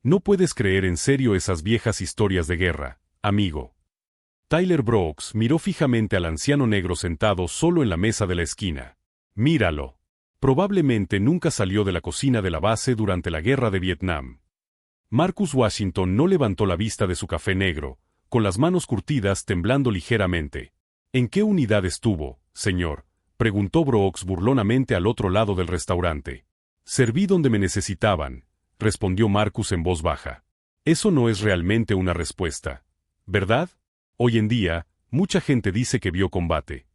No puedes creer en serio esas viejas historias de guerra, amigo. Tyler Brooks miró fijamente al anciano negro sentado solo en la mesa de la esquina. Míralo. Probablemente nunca salió de la cocina de la base durante la guerra de Vietnam. Marcus Washington no levantó la vista de su café negro, con las manos curtidas temblando ligeramente. ¿En qué unidad estuvo, señor?, preguntó Brooks burlonamente al otro lado del restaurante. Serví donde me necesitaban, respondió Marcus en voz baja. Eso no es realmente una respuesta, ¿verdad? Hoy en día, mucha gente dice que vio combate.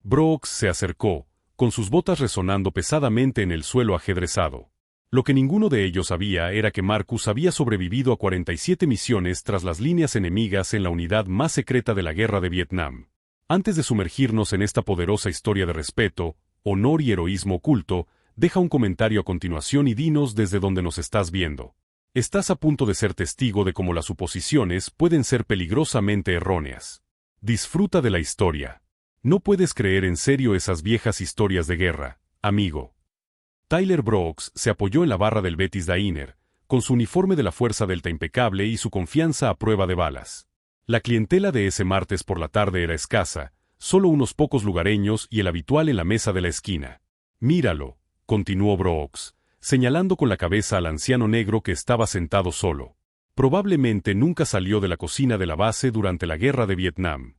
Brooks se acercó, con sus botas resonando pesadamente en el suelo ajedrezado. Lo que ninguno de ellos sabía era que Marcus había sobrevivido a 47 misiones tras las líneas enemigas en la unidad más secreta de la guerra de Vietnam. Antes de sumergirnos en esta poderosa historia de respeto, honor y heroísmo oculto, deja un comentario a continuación y dinos desde dónde nos estás viendo. Estás a punto de ser testigo de cómo las suposiciones pueden ser peligrosamente erróneas. Disfruta de la historia. No puedes creer en serio esas viejas historias de guerra, amigo. Tyler Brooks se apoyó en la barra del Betis Diner, con su uniforme de la Fuerza Delta impecable y su confianza a prueba de balas. La clientela de ese martes por la tarde era escasa, solo unos pocos lugareños y el habitual en la mesa de la esquina. Míralo, continuó Brooks, señalando con la cabeza al anciano negro que estaba sentado solo. Probablemente nunca salió de la cocina de la base durante la guerra de Vietnam.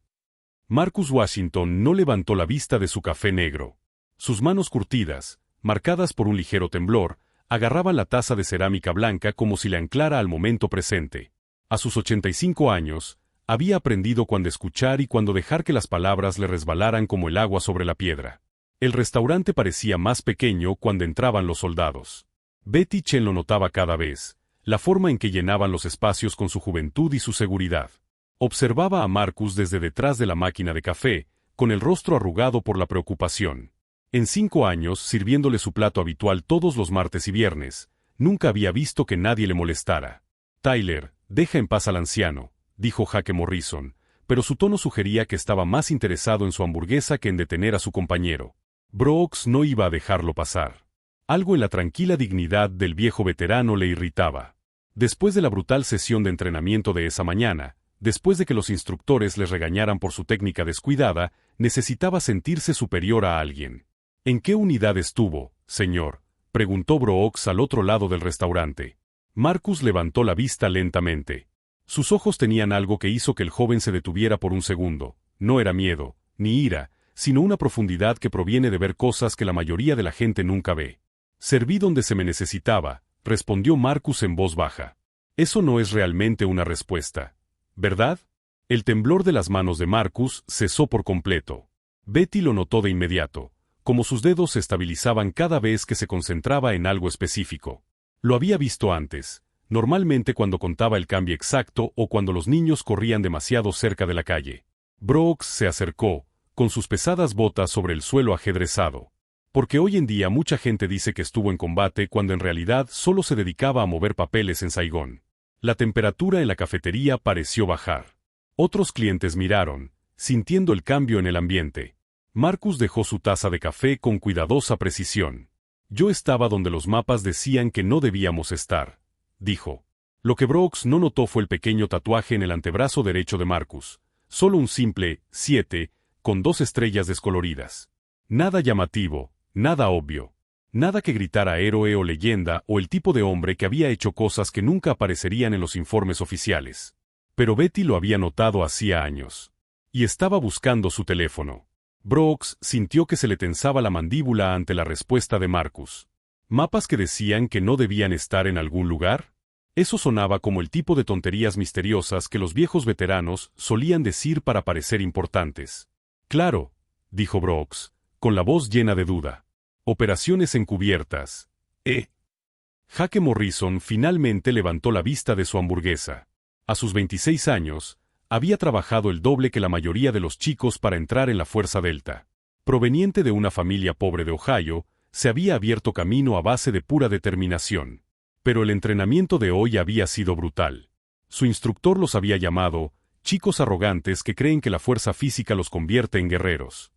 Marcus Washington no levantó la vista de su café negro. Sus manos curtidas, marcadas por un ligero temblor, agarraban la taza de cerámica blanca como si la anclara al momento presente. A sus 85 años, había aprendido cuándo escuchar y cuándo dejar que las palabras le resbalaran como el agua sobre la piedra. El restaurante parecía más pequeño cuando entraban los soldados. Betty Chen lo notaba cada vez, la forma en que llenaban los espacios con su juventud y su seguridad. Observaba a Marcus desde detrás de la máquina de café, con el rostro arrugado por la preocupación. En 5 años, sirviéndole su plato habitual todos los martes y viernes, nunca había visto que nadie le molestara. Tyler, deja en paz al anciano, dijo Jake Morrison, pero su tono sugería que estaba más interesado en su hamburguesa que en detener a su compañero. Brooks no iba a dejarlo pasar. Algo en la tranquila dignidad del viejo veterano le irritaba. Después de la brutal sesión de entrenamiento de esa mañana, después de que los instructores les regañaran por su técnica descuidada, necesitaba sentirse superior a alguien. ¿En qué unidad estuvo, señor?, preguntó Brooks al otro lado del restaurante. Marcus levantó la vista lentamente. Sus ojos tenían algo que hizo que el joven se detuviera por un segundo. No era miedo, ni ira, sino una profundidad que proviene de ver cosas que la mayoría de la gente nunca ve. Serví donde se me necesitaba, respondió Marcus en voz baja. Eso no es realmente una respuesta, ¿verdad? El temblor de las manos de Marcus cesó por completo. Betty lo notó de inmediato, como sus dedos se estabilizaban cada vez que se concentraba en algo específico. Lo había visto antes, normalmente cuando contaba el cambio exacto o cuando los niños corrían demasiado cerca de la calle. Brooks se acercó, con sus pesadas botas sobre el suelo ajedrezado. Porque hoy en día mucha gente dice que estuvo en combate cuando en realidad solo se dedicaba a mover papeles en Saigón. La temperatura en la cafetería pareció bajar. Otros clientes miraron, sintiendo el cambio en el ambiente. Marcus dejó su taza de café con cuidadosa precisión. Yo estaba donde los mapas decían que no debíamos estar, dijo. Lo que Brooks no notó fue el pequeño tatuaje en el antebrazo derecho de Marcus. Solo un simple 7, con 2 estrellas descoloridas. Nada llamativo, nada obvio. Nada que gritara héroe o leyenda o el tipo de hombre que había hecho cosas que nunca aparecerían en los informes oficiales. Pero Betty lo había notado hacía años. Y estaba buscando su teléfono. Brooks sintió que se le tensaba la mandíbula ante la respuesta de Marcus. ¿Mapas que decían que no debían estar en algún lugar? Eso sonaba como el tipo de tonterías misteriosas que los viejos veteranos solían decir para parecer importantes. Claro, dijo Brooks, con la voz llena de duda. Operaciones encubiertas. Jake Morrison finalmente levantó la vista de su hamburguesa. A sus 26 años, había trabajado el doble que la mayoría de los chicos para entrar en la Fuerza Delta. Proveniente de una familia pobre de Ohio, se había abierto camino a base de pura determinación. Pero el entrenamiento de hoy había sido brutal. Su instructor los había llamado chicos arrogantes que creen que la fuerza física los convierte en guerreros.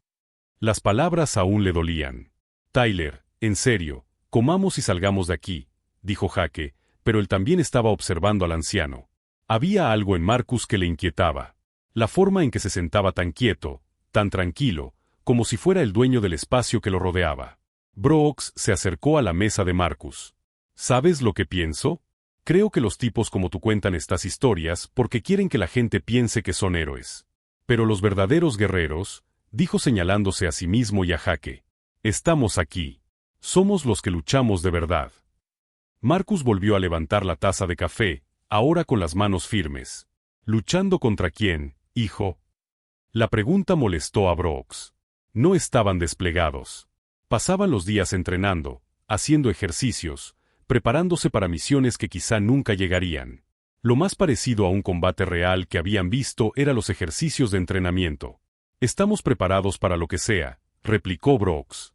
Las palabras aún le dolían. Tyler, en serio, comamos y salgamos de aquí, dijo Jake, pero él también estaba observando al anciano. Había algo en Marcus que le inquietaba. La forma en que se sentaba tan quieto, tan tranquilo, como si fuera el dueño del espacio que lo rodeaba. Brooks se acercó a la mesa de Marcus. ¿Sabes lo que pienso? Creo que los tipos como tú cuentan estas historias porque quieren que la gente piense que son héroes. Pero los verdaderos guerreros, dijo señalándose a sí mismo y a Jake, estamos aquí. Somos los que luchamos de verdad. Marcus volvió a levantar la taza de café, ahora con las manos firmes. ¿Luchando contra quién, hijo? La pregunta molestó a Brooks. No estaban desplegados. Pasaban los días entrenando, haciendo ejercicios, preparándose para misiones que quizá nunca llegarían. Lo más parecido a un combate real que habían visto era los ejercicios de entrenamiento. Estamos preparados para lo que sea, replicó Brooks.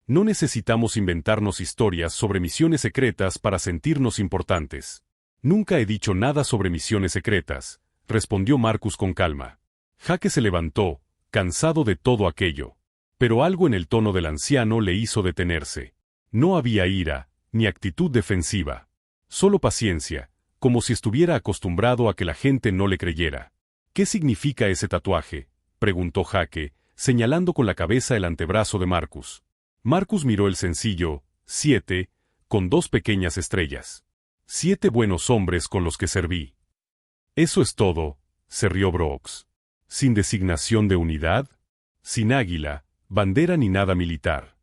No necesitamos inventarnos historias sobre misiones secretas para sentirnos importantes. Nunca he dicho nada sobre misiones secretas, respondió Marcus con calma. Jake se levantó, cansado de todo aquello. Pero algo en el tono del anciano le hizo detenerse. No había ira, ni actitud defensiva. Solo paciencia, como si estuviera acostumbrado a que la gente no le creyera. ¿Qué significa ese tatuaje?, preguntó Jake, señalando con la cabeza el antebrazo de Marcus. Marcus miró el sencillo 7, con 2 pequeñas estrellas. 7 buenos hombres con los que serví. Eso es todo, se rió Brooks. ¿Sin designación de unidad? Sin águila, bandera ni nada militar.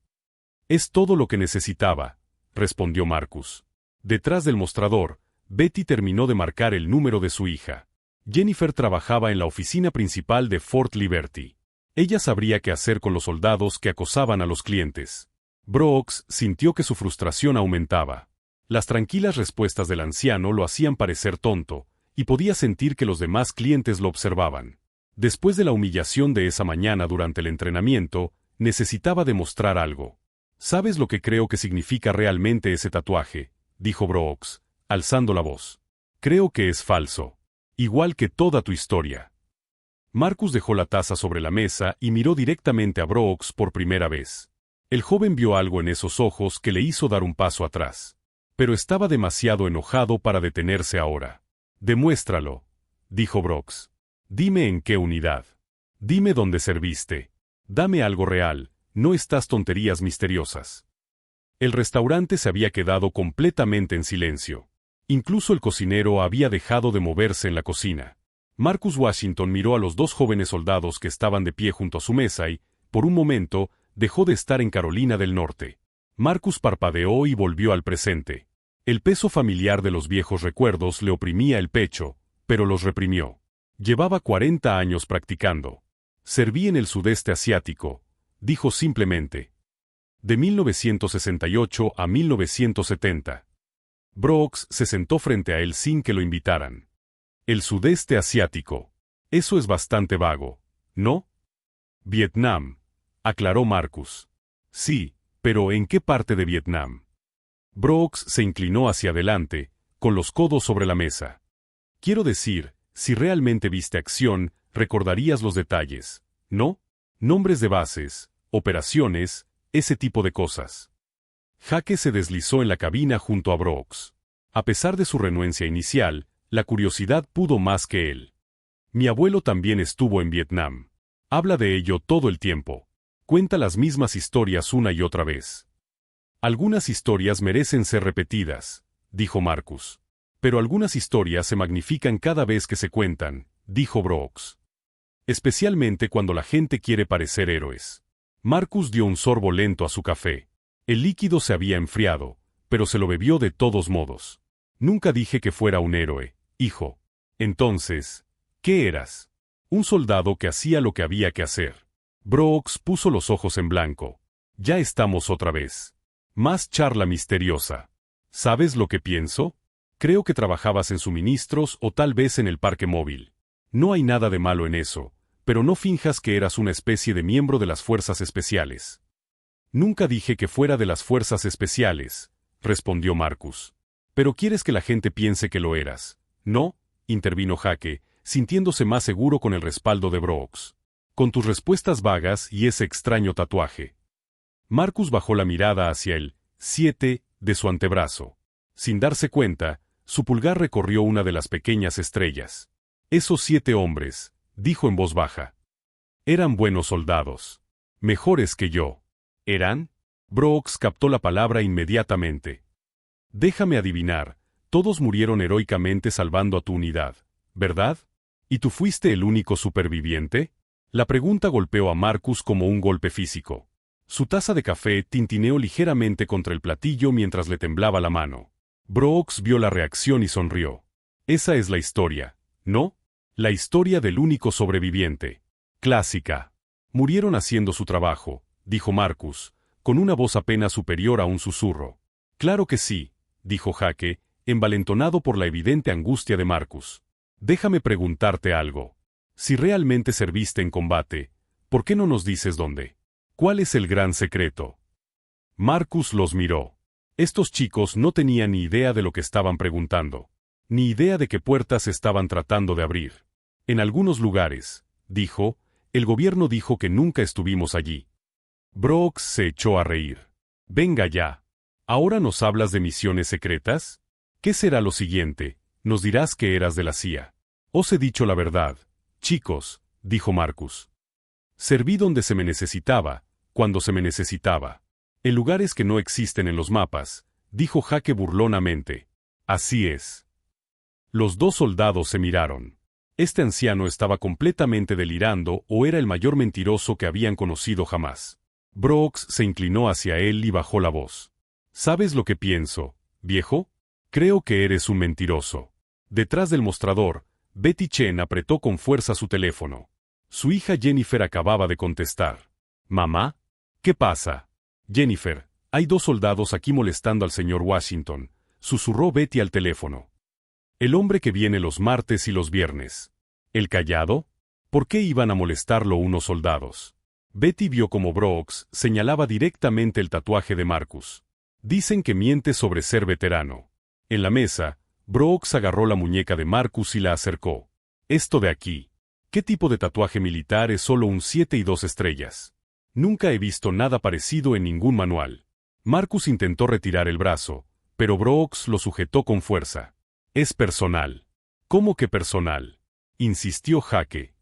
Es todo lo que necesitaba, respondió Marcus. Detrás del mostrador, Betty terminó de marcar el número de su hija. Jennifer trabajaba en la oficina principal de Fort Liberty. Ella sabría qué hacer con los soldados que acosaban a los clientes. Brooks sintió que su frustración aumentaba. Las tranquilas respuestas del anciano lo hacían parecer tonto, y podía sentir que los demás clientes lo observaban. Después de la humillación de esa mañana durante el entrenamiento, necesitaba demostrar algo. ¿Sabes lo que creo que significa realmente ese tatuaje?, dijo Brooks, alzando la voz. Creo que es falso. Igual que toda tu historia. Marcus dejó la taza sobre la mesa y miró directamente a Brooks por primera vez. El joven vio algo en esos ojos que le hizo dar un paso atrás. Pero estaba demasiado enojado para detenerse ahora. Demuéstralo, dijo Brooks. Dime en qué unidad. Dime dónde serviste. Dame algo real, no estas tonterías misteriosas. El restaurante se había quedado completamente en silencio. Incluso el cocinero había dejado de moverse en la cocina. Marcus Washington miró a los 2 jóvenes soldados que estaban de pie junto a su mesa y, por un momento, dejó de estar en Carolina del Norte. Marcus parpadeó y volvió al presente. El peso familiar de los viejos recuerdos le oprimía el pecho, pero los reprimió. Llevaba 40 años practicando. Serví en el sudeste asiático, dijo simplemente. De 1968 a 1970. Brooks se sentó frente a él sin que lo invitaran. El sudeste asiático. Eso es bastante vago, ¿no? Vietnam, aclaró Marcus. Sí, pero ¿en qué parte de Vietnam? Brooks se inclinó hacia adelante, con los codos sobre la mesa. Quiero decir, si realmente viste acción, recordarías los detalles, ¿no? Nombres de bases, operaciones, ese tipo de cosas. Jake se deslizó en la cabina junto a Brooks. A pesar de su renuencia inicial, la curiosidad pudo más que él. Mi abuelo también estuvo en Vietnam. Habla de ello todo el tiempo. Cuenta las mismas historias una y otra vez. Algunas historias merecen ser repetidas, dijo Marcus. Pero algunas historias se magnifican cada vez que se cuentan, dijo Brooks. Especialmente cuando la gente quiere parecer héroes. Marcus dio un sorbo lento a su café. El líquido se había enfriado, pero se lo bebió de todos modos. Nunca dije que fuera un héroe, hijo. Entonces, ¿qué eras? Un soldado que hacía lo que había que hacer. Brooks puso los ojos en blanco. Ya estamos otra vez. Más charla misteriosa. ¿Sabes lo que pienso? Creo que trabajabas en suministros o tal vez en el parque móvil. No hay nada de malo en eso, pero no finjas que eras una especie de miembro de las fuerzas especiales. Nunca dije que fuera de las fuerzas especiales, respondió Marcus. Pero quieres que la gente piense que lo eras, ¿no? Intervino Jake, sintiéndose más seguro con el respaldo de Brooks. Con tus respuestas vagas y ese extraño tatuaje. Marcus bajó la mirada hacia el 7 de su antebrazo. Sin darse cuenta, su pulgar recorrió una de las pequeñas estrellas. Esos 7 hombres, dijo en voz baja. Eran buenos soldados. Mejores que yo. ¿Eran? Brooks captó la palabra inmediatamente. Déjame adivinar, todos murieron heroicamente salvando a tu unidad, ¿verdad? ¿Y tú fuiste el único superviviente? La pregunta golpeó a Marcus como un golpe físico. Su taza de café tintineó ligeramente contra el platillo mientras le temblaba la mano. Brooks vio la reacción y sonrió. Esa es la historia, ¿no? La historia del único sobreviviente. Clásica. Murieron haciendo su trabajo, dijo Marcus, con una voz apenas superior a un susurro. Claro que sí, dijo Jake, envalentonado por la evidente angustia de Marcus. Déjame preguntarte algo. Si realmente serviste en combate, ¿por qué no nos dices dónde? ¿Cuál es el gran secreto? Marcus los miró. Estos chicos no tenían ni idea de lo que estaban preguntando, ni idea de qué puertas estaban tratando de abrir. En algunos lugares, dijo, el gobierno dijo que nunca estuvimos allí. Brooks se echó a reír. Venga ya. ¿Ahora nos hablas de misiones secretas? ¿Qué será lo siguiente? Nos dirás que eras de la CIA. Os he dicho la verdad, chicos, dijo Marcus. Serví donde se me necesitaba, cuando se me necesitaba. En lugares que no existen en los mapas, dijo Jake burlonamente. Así es. Los 2 soldados se miraron. Este anciano estaba completamente delirando o era el mayor mentiroso que habían conocido jamás. Brooks se inclinó hacia él y bajó la voz. ¿Sabes lo que pienso, viejo? Creo que eres un mentiroso. Detrás del mostrador, Betty Chen apretó con fuerza su teléfono. Su hija Jennifer acababa de contestar. ¿Mamá? ¿Qué pasa? Jennifer, hay 2 soldados aquí molestando al señor Washington, susurró Betty al teléfono. El hombre que viene los martes y los viernes. ¿El callado? ¿Por qué iban a molestarlo unos soldados? Betty vio como Brooks señalaba directamente el tatuaje de Marcus. Dicen que miente sobre ser veterano. En la mesa, Brooks agarró la muñeca de Marcus y la acercó. Esto de aquí. ¿Qué tipo de tatuaje militar es solo un 7 y 2 estrellas? Nunca he visto nada parecido en ningún manual. Marcus intentó retirar el brazo, pero Brooks lo sujetó con fuerza. Es personal. ¿Cómo que personal? Insistió Jake.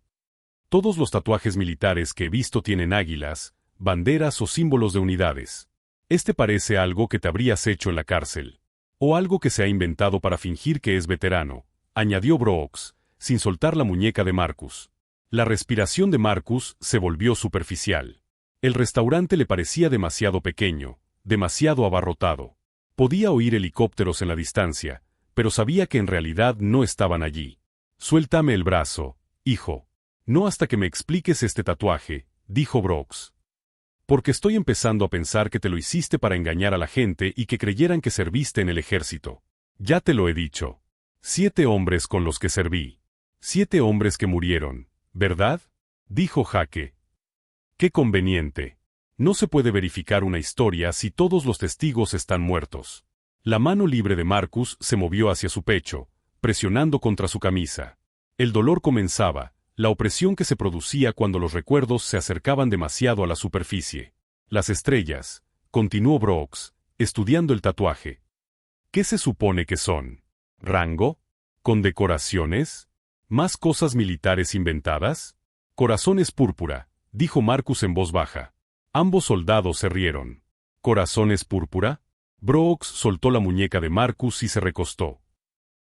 Todos los tatuajes militares que he visto tienen águilas, banderas o símbolos de unidades. Este parece algo que te habrías hecho en la cárcel. O algo que se ha inventado para fingir que es veterano, añadió Brooks, sin soltar la muñeca de Marcus. La respiración de Marcus se volvió superficial. El restaurante le parecía demasiado pequeño, demasiado abarrotado. Podía oír helicópteros en la distancia, pero sabía que en realidad no estaban allí. Suéltame el brazo, hijo. No hasta que me expliques este tatuaje, dijo Brooks. Porque estoy empezando a pensar que te lo hiciste para engañar a la gente y que creyeran que serviste en el ejército. Ya te lo he dicho. 7 hombres con los que serví. 7 hombres que murieron, ¿verdad? Dijo Jake. Qué conveniente. No se puede verificar una historia si todos los testigos están muertos. La mano libre de Marcus se movió hacia su pecho, presionando contra su camisa. El dolor comenzaba, la opresión que se producía cuando los recuerdos se acercaban demasiado a la superficie. Las estrellas, continuó Brooks, estudiando el tatuaje. ¿Qué se supone que son? ¿Rango? ¿Condecoraciones? ¿Más cosas militares inventadas? Corazones púrpura, dijo Marcus en voz baja. Ambos soldados se rieron. ¿Corazones púrpura? Brooks soltó la muñeca de Marcus y se recostó.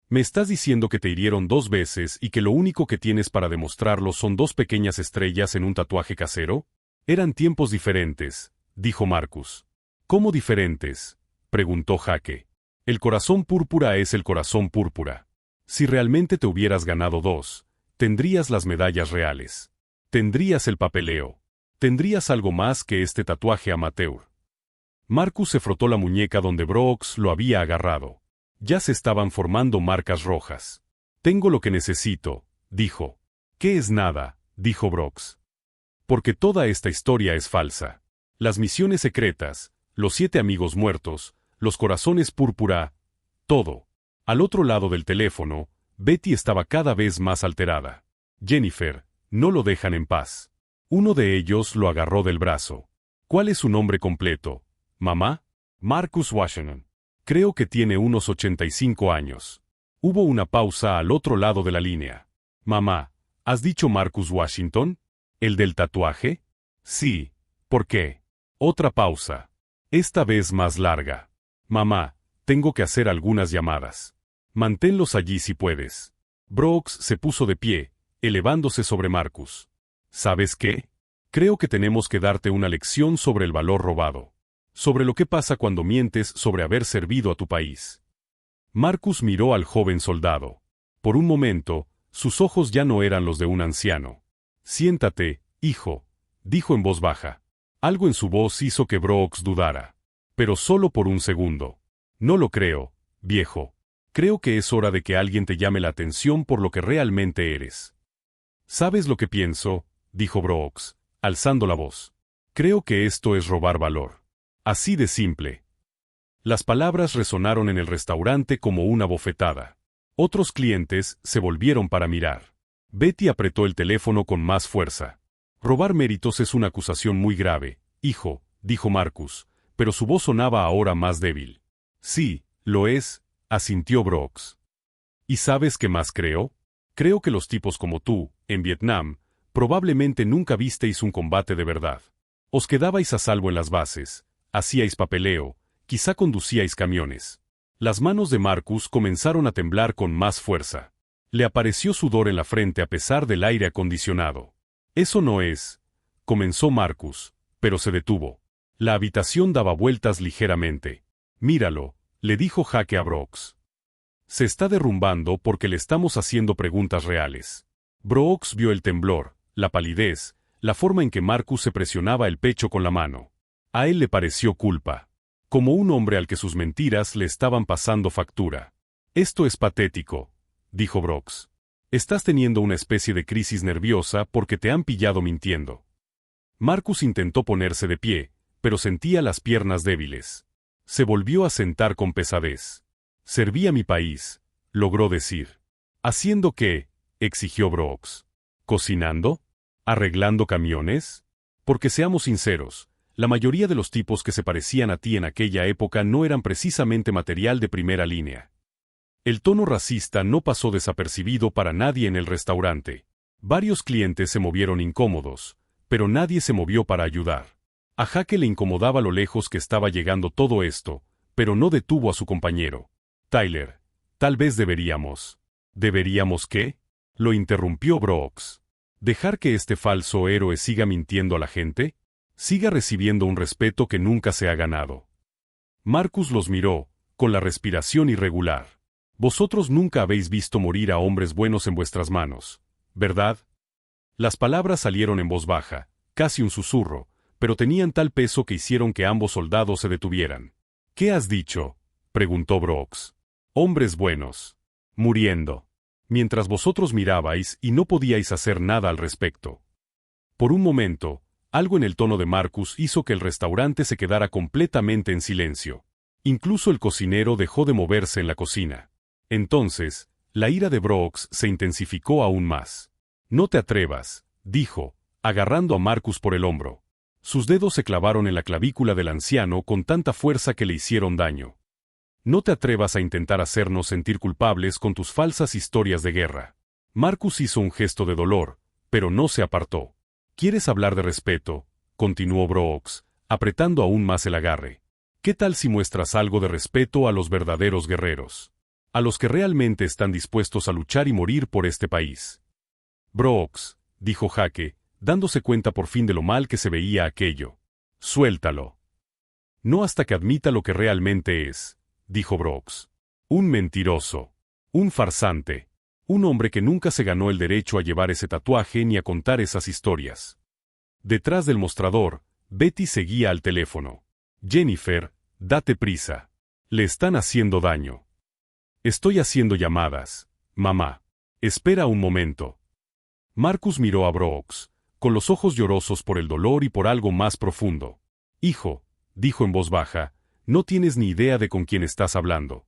¿Me estás diciendo que te hirieron 2 veces y que lo único que tienes para demostrarlo son 2 pequeñas estrellas en un tatuaje casero? Eran tiempos diferentes, dijo Marcus. ¿Cómo diferentes? Preguntó Jake. El corazón púrpura es el corazón púrpura. Si realmente te hubieras ganado 2, tendrías las medallas reales. Tendrías el papeleo. Tendrías algo más que este tatuaje amateur. Marcus se frotó la muñeca donde Brooks lo había agarrado. Ya se estaban formando marcas rojas. Tengo lo que necesito, dijo. ¿Qué es nada? Dijo Brooks. Porque toda esta historia es falsa. Las misiones secretas, los 7 amigos muertos, los corazones púrpura, todo. Al otro lado del teléfono, Betty estaba cada vez más alterada. Jennifer, no lo dejan en paz. Uno de ellos lo agarró del brazo. ¿Cuál es su nombre completo, mamá? Marcus Washington. Creo que tiene unos 85 años. Hubo una pausa al otro lado de la línea. Mamá, ¿has dicho Marcus Washington? ¿El del tatuaje? Sí. ¿Por qué? Otra pausa. Esta vez más larga. Mamá, tengo que hacer algunas llamadas. Manténlos allí si puedes. Brooks se puso de pie, elevándose sobre Marcus. ¿Sabes qué? Creo que tenemos que darte una lección sobre el valor robado. Sobre lo que pasa cuando mientes sobre haber servido a tu país. Marcus miró al joven soldado. Por un momento, sus ojos ya no eran los de un anciano. Siéntate, hijo, dijo en voz baja. Algo en su voz hizo que Brooks dudara. Pero solo por un segundo. No lo creo, viejo. Creo que es hora de que alguien te llame la atención por lo que realmente eres. ¿Sabes lo que pienso?, dijo Brooks, alzando la voz. Creo que esto es robar valor. Así de simple. Las palabras resonaron en el restaurante como una bofetada. Otros clientes se volvieron para mirar. Betty apretó el teléfono con más fuerza. Robar méritos es una acusación muy grave, hijo, dijo Marcus, pero su voz sonaba ahora más débil. Sí, lo es, asintió Brooks. ¿Y sabes qué más creo? Creo que los tipos como tú, en Vietnam, probablemente nunca visteis un combate de verdad. Os quedabais a salvo en las bases, hacíais papeleo, quizá conducíais camiones. Las manos de Marcus comenzaron a temblar con más fuerza. Le apareció sudor en la frente a pesar del aire acondicionado. Eso no es, comenzó Marcus, pero se detuvo. La habitación daba vueltas ligeramente. Míralo, le dijo Jake a Brooks. Se está derrumbando porque le estamos haciendo preguntas reales. Brooks vio el temblor, la palidez, la forma en que Marcus se presionaba el pecho con la mano. A él le pareció culpa. Como un hombre al que sus mentiras le estaban pasando factura. Esto es patético, dijo Brooks. Estás teniendo una especie de crisis nerviosa porque te han pillado mintiendo. Marcus intentó ponerse de pie, pero sentía las piernas débiles. Se volvió a sentar con pesadez. Serví a mi país, logró decir. ¿Haciendo qué?, exigió Brooks. ¿Cocinando? ¿Arreglando camiones? Porque seamos sinceros, la mayoría de los tipos que se parecían a ti en aquella época no eran precisamente material de primera línea. El tono racista no pasó desapercibido para nadie en el restaurante. Varios clientes se movieron incómodos, pero nadie se movió para ayudar. A Jake le incomodaba lo lejos que estaba llegando todo esto, pero no detuvo a su compañero. Tyler, tal vez deberíamos. ¿Deberíamos qué?, lo interrumpió Brooks. ¿Dejar que este falso héroe siga mintiendo a la gente? Siga recibiendo un respeto que nunca se ha ganado. Marcus los miró, con la respiración irregular. Vosotros nunca habéis visto morir a hombres buenos en vuestras manos, ¿verdad? Las palabras salieron en voz baja, casi un susurro, pero tenían tal peso que hicieron que ambos soldados se detuvieran. ¿Qué has dicho?, preguntó Brooks. Hombres buenos. Muriendo. Mientras vosotros mirabais y no podíais hacer nada al respecto. Por un momento, algo en el tono de Marcus hizo que el restaurante se quedara completamente en silencio. Incluso el cocinero dejó de moverse en la cocina. Entonces, la ira de Brooks se intensificó aún más. No te atrevas, dijo, agarrando a Marcus por el hombro. Sus dedos se clavaron en la clavícula del anciano con tanta fuerza que le hicieron daño. No te atrevas a intentar hacernos sentir culpables con tus falsas historias de guerra. Marcus hizo un gesto de dolor, pero no se apartó. ¿Quieres hablar de respeto?, continuó Brooks, apretando aún más el agarre. ¿Qué tal si muestras algo de respeto a los verdaderos guerreros? A los que realmente están dispuestos a luchar y morir por este país. Brooks, dijo Jake, dándose cuenta por fin de lo mal que se veía aquello. Suéltalo. No hasta que admita lo que realmente es, dijo Brooks. Un mentiroso. Un farsante. Un hombre que nunca se ganó el derecho a llevar ese tatuaje ni a contar esas historias. Detrás del mostrador, Betty seguía al teléfono. Jennifer, date prisa. Le están haciendo daño. Estoy haciendo llamadas, mamá. Espera un momento. Marcus miró a Brooks, con los ojos llorosos por el dolor y por algo más profundo. Hijo, dijo en voz baja, no tienes ni idea de con quién estás hablando.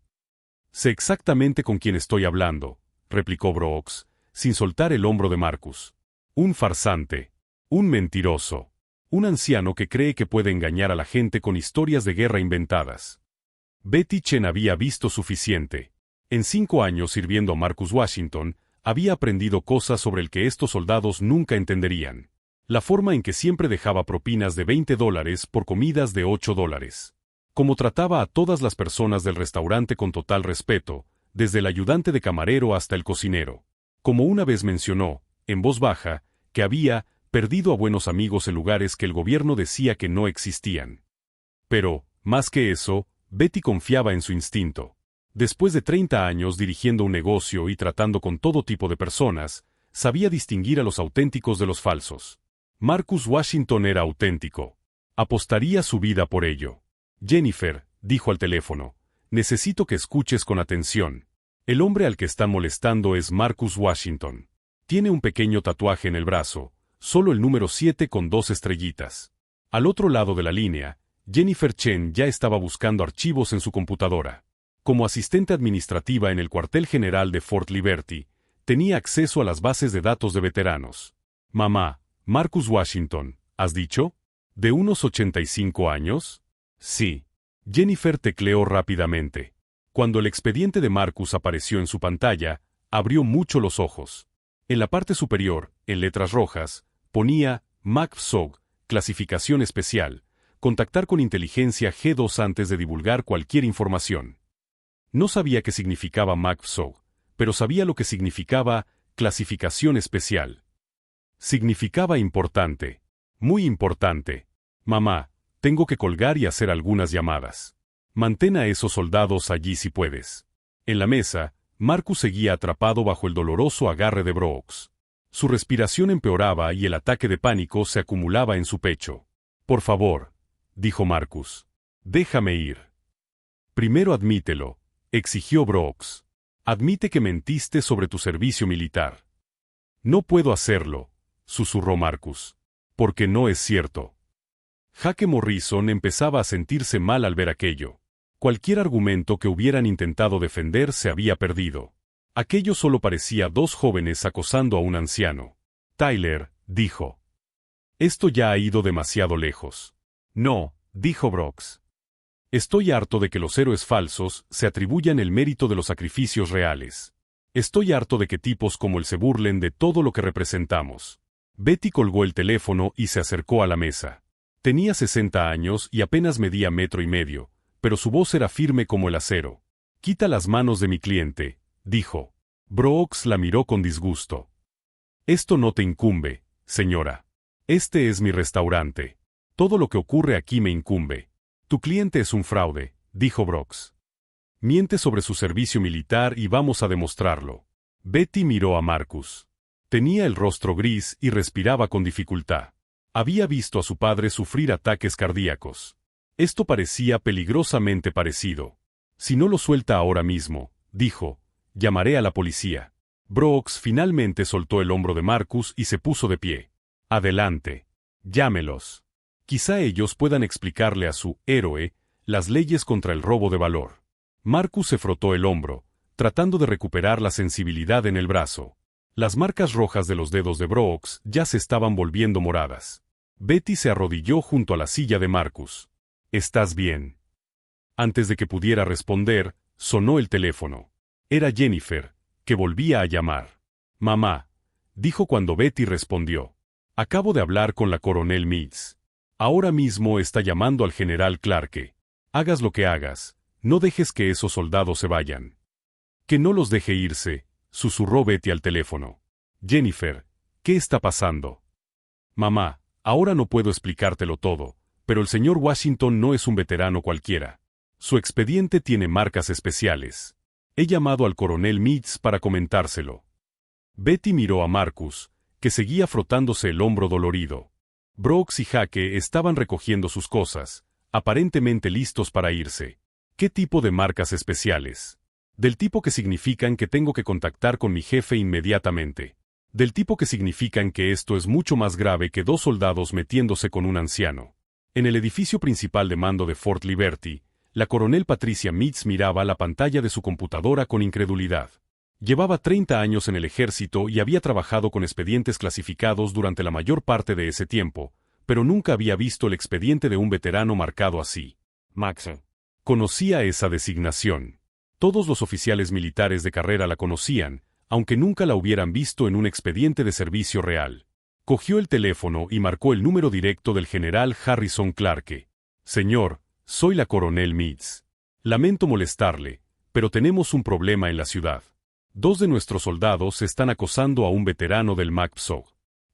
Sé exactamente con quién estoy hablando, replicó Brooks, sin soltar el hombro de Marcus. Un farsante. Un mentiroso. Un anciano que cree que puede engañar a la gente con historias de guerra inventadas. Betty Chen había visto suficiente. En 5 años sirviendo a Marcus Washington, había aprendido cosas sobre el que estos soldados nunca entenderían. La forma en que siempre dejaba propinas de $20 por comidas de $8. Cómo trataba a todas las personas del restaurante con total respeto, desde el ayudante de camarero hasta el cocinero. Como una vez mencionó, en voz baja, que había perdido a buenos amigos en lugares que el gobierno decía que no existían. Pero, más que eso, Betty confiaba en su instinto. Después de 30 años dirigiendo un negocio y tratando con todo tipo de personas, sabía distinguir a los auténticos de los falsos. Marcus Washington era auténtico. Apostaría su vida por ello. Jennifer, dijo al teléfono, necesito que escuches con atención. El hombre al que están molestando es Marcus Washington. Tiene un pequeño tatuaje en el brazo, solo el número 7 con 2 estrellitas. Al otro lado de la línea, Jennifer Chen ya estaba buscando archivos en su computadora. Como asistente administrativa en el cuartel general de Fort Liberty, tenía acceso a las bases de datos de veteranos. Mamá, Marcus Washington, ¿has dicho? ¿De unos 85 años? Sí. Jennifer tecleó rápidamente. Cuando el expediente de Marcus apareció en su pantalla, abrió mucho los ojos. En la parte superior, en letras rojas, ponía MACV-SOG, clasificación especial, contactar con inteligencia G2 antes de divulgar cualquier información. No sabía qué significaba MACV-SOG, pero sabía lo que significaba clasificación especial. Significaba importante. Muy importante. Mamá, tengo que colgar y hacer algunas llamadas. Mantén a esos soldados allí si puedes. En la mesa, Marcus seguía atrapado bajo el doloroso agarre de Brooks. Su respiración empeoraba y el ataque de pánico se acumulaba en su pecho. Por favor, dijo Marcus. Déjame ir. Primero admítelo, exigió Brooks. Admite que mentiste sobre tu servicio militar. No puedo hacerlo, susurró Marcus. Porque no es cierto. Jake Morrison empezaba a sentirse mal al ver aquello. Cualquier argumento que hubieran intentado defender se había perdido. Aquello solo parecía 2 jóvenes acosando a un anciano. Tyler, dijo. Esto ya ha ido demasiado lejos. No, dijo Brooks. Estoy harto de que los héroes falsos se atribuyan el mérito de los sacrificios reales. Estoy harto de que tipos como él se burlen de todo lo que representamos. Betty colgó el teléfono y se acercó a la mesa. Tenía 60 años y apenas medía 1,5 metros, pero su voz era firme como el acero. Quita las manos de mi cliente, dijo. Brooks la miró con disgusto. Esto no te incumbe, señora. Este es mi restaurante. Todo lo que ocurre aquí me incumbe. Tu cliente es un fraude, dijo Brooks. Miente sobre su servicio militar y vamos a demostrarlo. Betty miró a Marcus. Tenía el rostro gris y respiraba con dificultad. Había visto a su padre sufrir ataques cardíacos. Esto parecía peligrosamente parecido. Si no lo suelta ahora mismo, dijo, llamaré a la policía. Brooks finalmente soltó el hombro de Marcus y se puso de pie. Adelante. Llámelos. Quizá ellos puedan explicarle a su héroe las leyes contra el robo de valor. Marcus se frotó el hombro, tratando de recuperar la sensibilidad en el brazo. Las marcas rojas de los dedos de Brooks ya se estaban volviendo moradas. Betty se arrodilló junto a la silla de Marcus. ¿Estás bien? Antes de que pudiera responder, sonó el teléfono. Era Jennifer, que volvía a llamar. Mamá, dijo cuando Betty respondió. Acabo de hablar con la coronel Meads. Ahora mismo está llamando al general Clarke. Hagas lo que hagas, no dejes que esos soldados se vayan. Que no los deje irse, susurró Betty al teléfono. Jennifer, ¿qué está pasando? Mamá, ahora no puedo explicártelo todo, pero el señor Washington no es un veterano cualquiera. Su expediente tiene marcas especiales. He llamado al coronel Meads para comentárselo. Betty miró a Marcus, que seguía frotándose el hombro dolorido. Brooks y Jake estaban recogiendo sus cosas, aparentemente listos para irse. ¿Qué tipo de marcas especiales? Del tipo que significan que tengo que contactar con mi jefe inmediatamente. Del tipo que significan que esto es mucho más grave que 2 soldados metiéndose con un anciano. En el edificio principal de mando de Fort Liberty, la coronel Patricia Meads miraba la pantalla de su computadora con incredulidad. Llevaba 30 años en el ejército y había trabajado con expedientes clasificados durante la mayor parte de ese tiempo, pero nunca había visto el expediente de un veterano marcado así. Max. Conocía esa designación. Todos los oficiales militares de carrera la conocían, aunque nunca la hubieran visto en un expediente de servicio real. Cogió el teléfono y marcó el número directo del general Harrison Clarke. Señor, soy la coronel Meads. Lamento molestarle, pero tenemos un problema en la ciudad. 2 de nuestros soldados están acosando a un veterano del MACPSOG.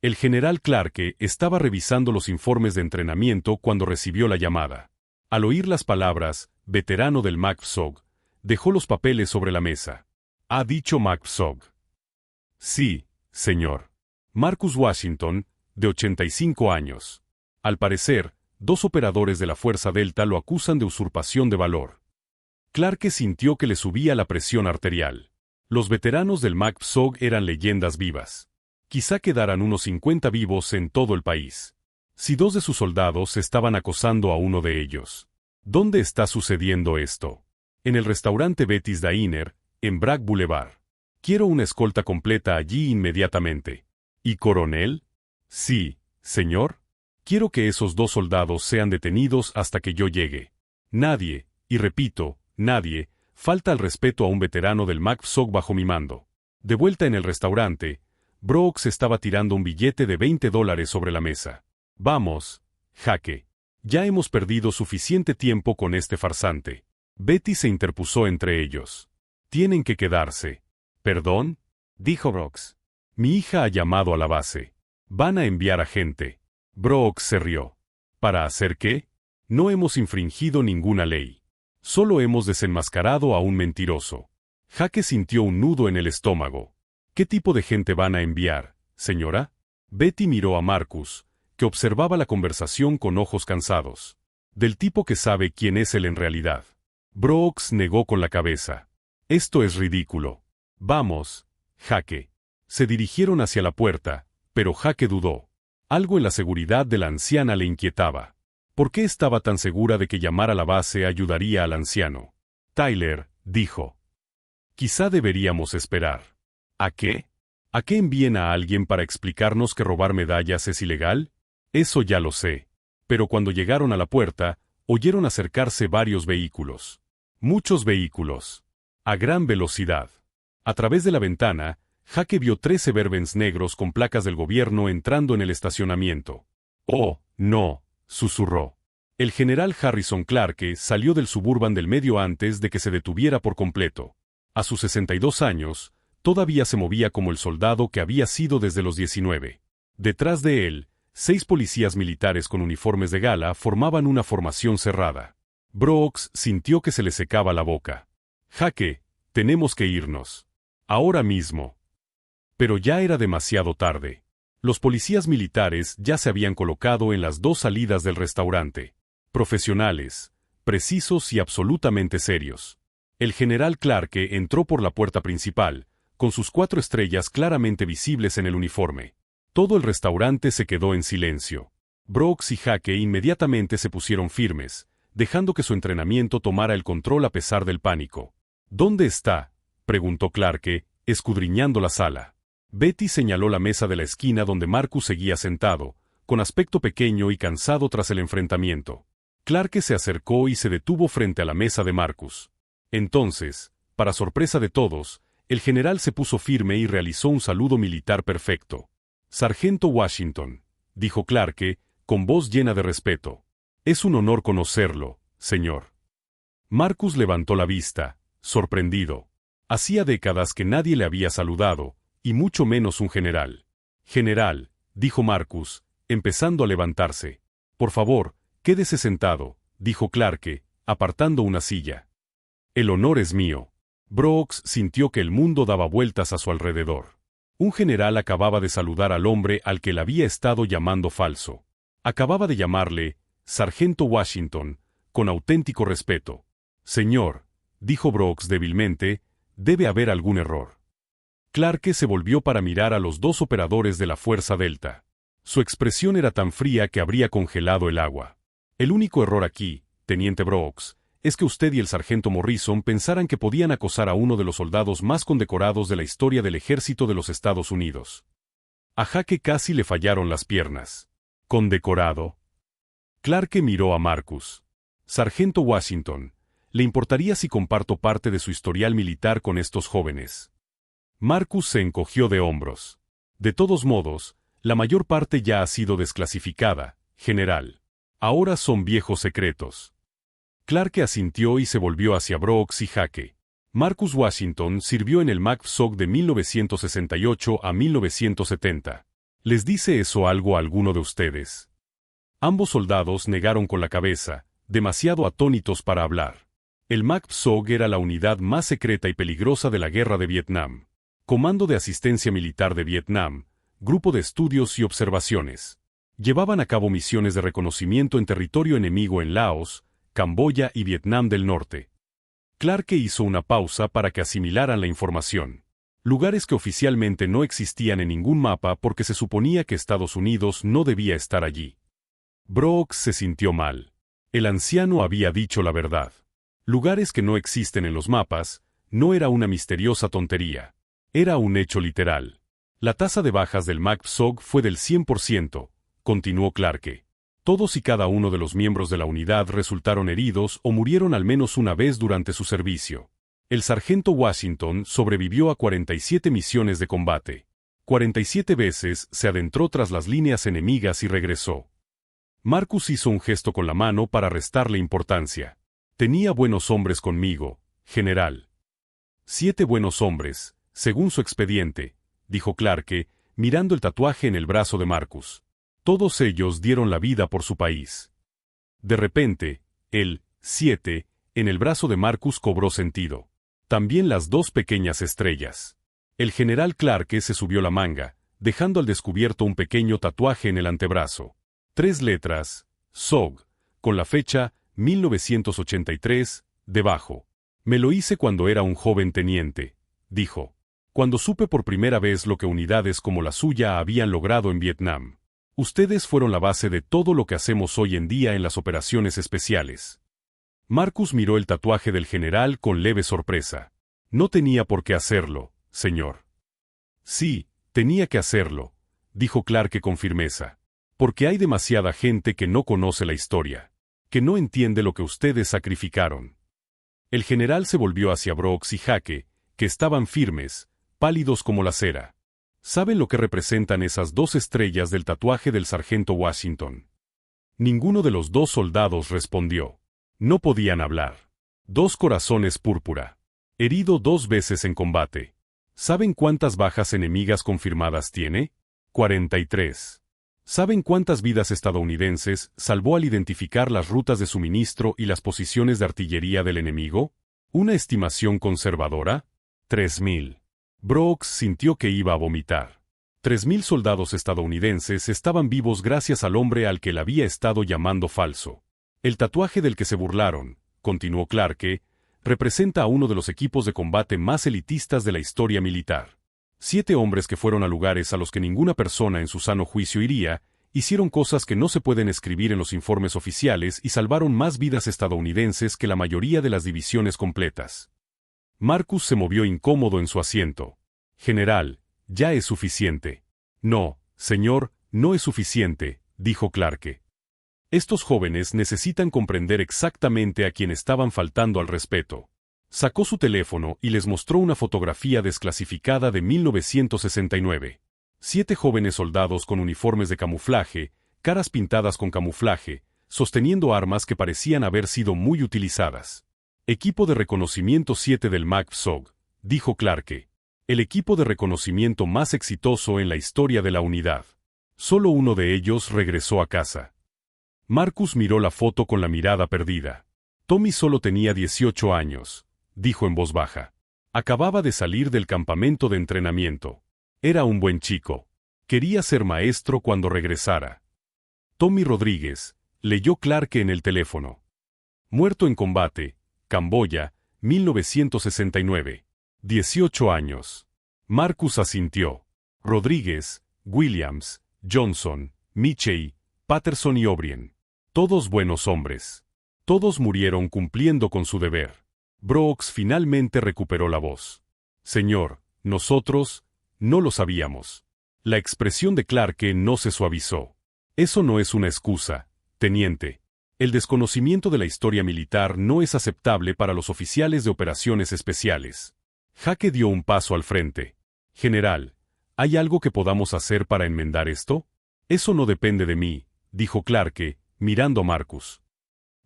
El general Clarke estaba revisando los informes de entrenamiento cuando recibió la llamada. Al oír las palabras, veterano del MACPSOG, dejó los papeles sobre la mesa. ¿Ha dicho MACPSOG? Sí, señor. Marcus Washington, de 85 años. Al parecer, 2 operadores de la Fuerza Delta lo acusan de usurpación de valor. Clarke sintió que le subía la presión arterial. Los veteranos del MACPSOG eran leyendas vivas. Quizá quedaran unos 50 vivos en todo el país. Si 2 de sus soldados estaban acosando a uno de ellos. ¿Dónde está sucediendo esto? En el restaurante Betty's Diner, en Bragg Boulevard. Quiero una escolta completa allí inmediatamente. ¿Y coronel? Sí, señor. Quiero que esos 2 soldados sean detenidos hasta que yo llegue. Nadie, y repito, nadie, falta al respeto a un veterano del MACPSOG bajo mi mando. De vuelta en el restaurante, Brooks estaba tirando un billete de $20 sobre la mesa. Vamos, Jaque. Ya hemos perdido suficiente tiempo con este farsante. Betty se interpuso entre ellos. Tienen que quedarse. ¿Perdón? Dijo Brooks. Mi hija ha llamado a la base. Van a enviar a gente. Brooks se rió. ¿Para hacer qué? No hemos infringido ninguna ley. Solo hemos desenmascarado a un mentiroso. Jaque sintió un nudo en el estómago. ¿Qué tipo de gente van a enviar, señora? Betty miró a Marcus, que observaba la conversación con ojos cansados. Del tipo que sabe quién es él en realidad. Brooks negó con la cabeza. Esto es ridículo. Vamos, Jaque. Se dirigieron hacia la puerta, pero Jaque dudó. Algo en la seguridad de la anciana le inquietaba. ¿Por qué estaba tan segura de que llamar a la base ayudaría al anciano? Tyler, dijo. Quizá deberíamos esperar. ¿A qué? ¿A qué envíen a alguien para explicarnos que robar medallas es ilegal? Eso ya lo sé. Pero cuando llegaron a la puerta, oyeron acercarse varios vehículos. Muchos vehículos. A gran velocidad. A través de la ventana, Jaque vio 3 Suburbans negros con placas del gobierno entrando en el estacionamiento. «Oh, no», susurró. El general Harrison Clarke salió del Suburban del medio antes de que se detuviera por completo. A sus 62 años, todavía se movía como el soldado que había sido desde los 19. Detrás de él, 6 policías militares con uniformes de gala formaban una formación cerrada. Brooks sintió que se le secaba la boca. «Jaque, tenemos que irnos. Ahora mismo». Pero ya era demasiado tarde. Los policías militares ya se habían colocado en las 2 salidas del restaurante. Profesionales, precisos y absolutamente serios. El general Clarke entró por la puerta principal, con sus 4 estrellas claramente visibles en el uniforme. Todo el restaurante se quedó en silencio. Brooks y Jaque inmediatamente se pusieron firmes, dejando que su entrenamiento tomara el control a pesar del pánico. ¿Dónde está?, preguntó Clarke, escudriñando la sala. Betty señaló la mesa de la esquina donde Marcus seguía sentado, con aspecto pequeño y cansado tras el enfrentamiento. Clarke se acercó y se detuvo frente a la mesa de Marcus. Entonces, para sorpresa de todos, el general se puso firme y realizó un saludo militar perfecto. «Sargento Washington», dijo Clarke, con voz llena de respeto. «Es un honor conocerlo, señor». Marcus levantó la vista, sorprendido. Hacía décadas que nadie le había saludado, y mucho menos un general. «General», dijo Marcus, empezando a levantarse. «Por favor, quédese sentado», dijo Clarke, apartando una silla. «El honor es mío». Brooks sintió que el mundo daba vueltas a su alrededor. Un general acababa de saludar al hombre al que le había estado llamando falso. Acababa de llamarle «Sargento Washington», con auténtico respeto. «Señor», dijo Brooks débilmente, «debe haber algún error». Clarke se volvió para mirar a los 2 operadores de la Fuerza Delta. Su expresión era tan fría que habría congelado el agua. «El único error aquí, teniente Brooks, es que usted y el sargento Morrison pensaran que podían acosar a uno de los soldados más condecorados de la historia del ejército de los Estados Unidos». A Jaque casi le fallaron las piernas. «¿Condecorado?». Clarke miró a Marcus. «Sargento Washington, ¿Le importaría si comparto parte de su historial militar con estos jóvenes? Marcus se encogió de hombros. De todos modos, la mayor parte ya ha sido desclasificada, general. Ahora son viejos secretos. Clarke asintió y se volvió hacia Brooks y Hake. Marcus Washington sirvió en el MACV-SOG de 1968 a 1970. ¿Les dice eso algo a alguno de ustedes? Ambos soldados negaron con la cabeza, demasiado atónitos para hablar. El MACV-SOG era la unidad más secreta y peligrosa de la guerra de Vietnam. Comando de Asistencia Militar de Vietnam, Grupo de Estudios y Observaciones. Llevaban a cabo misiones de reconocimiento en territorio enemigo en Laos, Camboya y Vietnam del Norte. Clarke hizo una pausa para que asimilaran la información. Lugares que oficialmente no existían en ningún mapa porque se suponía que Estados Unidos no debía estar allí. Brooks se sintió mal. El anciano había dicho la verdad. Lugares que no existen en los mapas, no era una misteriosa tontería. Era un hecho literal. La tasa de bajas del MACV-SOG fue del 100%, continuó Clarke. Todos y cada uno de los miembros de la unidad resultaron heridos o murieron al menos una vez durante su servicio. El sargento Washington sobrevivió a 47 misiones de combate. 47 veces se adentró tras las líneas enemigas y regresó. Marcus hizo un gesto con la mano para restarle importancia. Tenía buenos hombres conmigo, general. 7 buenos hombres, según su expediente, dijo Clarke, mirando el tatuaje en el brazo de Marcus. Todos ellos dieron la vida por su país. De repente, el 7 en el brazo de Marcus cobró sentido. También las 2 pequeñas estrellas. El general Clarke se subió la manga, dejando al descubierto un pequeño tatuaje en el antebrazo. 3 letras, SOG, con la fecha 1983, debajo. Me lo hice cuando era un joven teniente, dijo. Cuando supe por primera vez lo que unidades como la suya habían logrado en Vietnam. Ustedes fueron la base de todo lo que hacemos hoy en día en las operaciones especiales. Marcus miró el tatuaje del general con leve sorpresa. No tenía por qué hacerlo, señor. Sí, tenía que hacerlo, dijo Clarke con firmeza. Porque hay demasiada gente que no conoce la historia, que no entiende lo que ustedes sacrificaron. El general se volvió hacia Brooks y Hake, que estaban firmes, pálidos como la cera. ¿Saben lo que representan esas 2 estrellas del tatuaje del sargento Washington? Ninguno de los 2 soldados respondió. No podían hablar. 2 corazones púrpura. Herido 2 veces en combate. ¿Saben cuántas bajas enemigas confirmadas tiene? 43. ¿Saben cuántas vidas estadounidenses salvó al identificar las rutas de suministro y las posiciones de artillería del enemigo? ¿Una estimación conservadora? 3.000. Brooks sintió que iba a vomitar. 3.000 soldados estadounidenses estaban vivos gracias al hombre al que él había estado llamando falso. El tatuaje del que se burlaron, continuó Clarke, representa a uno de los equipos de combate más elitistas de la historia militar. 7 hombres que fueron a lugares a los que ninguna persona en su sano juicio iría, hicieron cosas que no se pueden escribir en los informes oficiales y salvaron más vidas estadounidenses que la mayoría de las divisiones completas. Marcus se movió incómodo en su asiento. General, ya es suficiente. No, señor, no es suficiente, dijo Clarke. Estos jóvenes necesitan comprender exactamente a quién estaban faltando al respeto. Sacó su teléfono y les mostró una fotografía desclasificada de 1969. 7 jóvenes soldados con uniformes de camuflaje, caras pintadas con camuflaje, sosteniendo armas que parecían haber sido muy utilizadas. Equipo de reconocimiento 7 del MACV-SOG, dijo Clarke. El equipo de reconocimiento más exitoso en la historia de la unidad. Solo uno de ellos regresó a casa. Marcus miró la foto con la mirada perdida. Tommy solo tenía 18 años, dijo en voz baja. Acababa de salir del campamento de entrenamiento. Era un buen chico. Quería ser maestro cuando regresara. Tommy Rodríguez, leyó Clarke en el teléfono. Muerto en combate, Camboya, 1969. 18 años. Marcus asintió. Rodríguez, Williams, Johnson, Michey, Patterson y O'Brien. Todos buenos hombres. Todos murieron cumpliendo con su deber. Brooks finalmente recuperó la voz. Señor, nosotros no lo sabíamos. La expresión de Clarke no se suavizó. Eso no es una excusa, teniente. El desconocimiento de la historia militar no es aceptable para los oficiales de operaciones especiales. Jake dio un paso al frente. General, ¿hay algo que podamos hacer para enmendar esto? Eso no depende de mí, dijo Clarke, mirando a Marcus.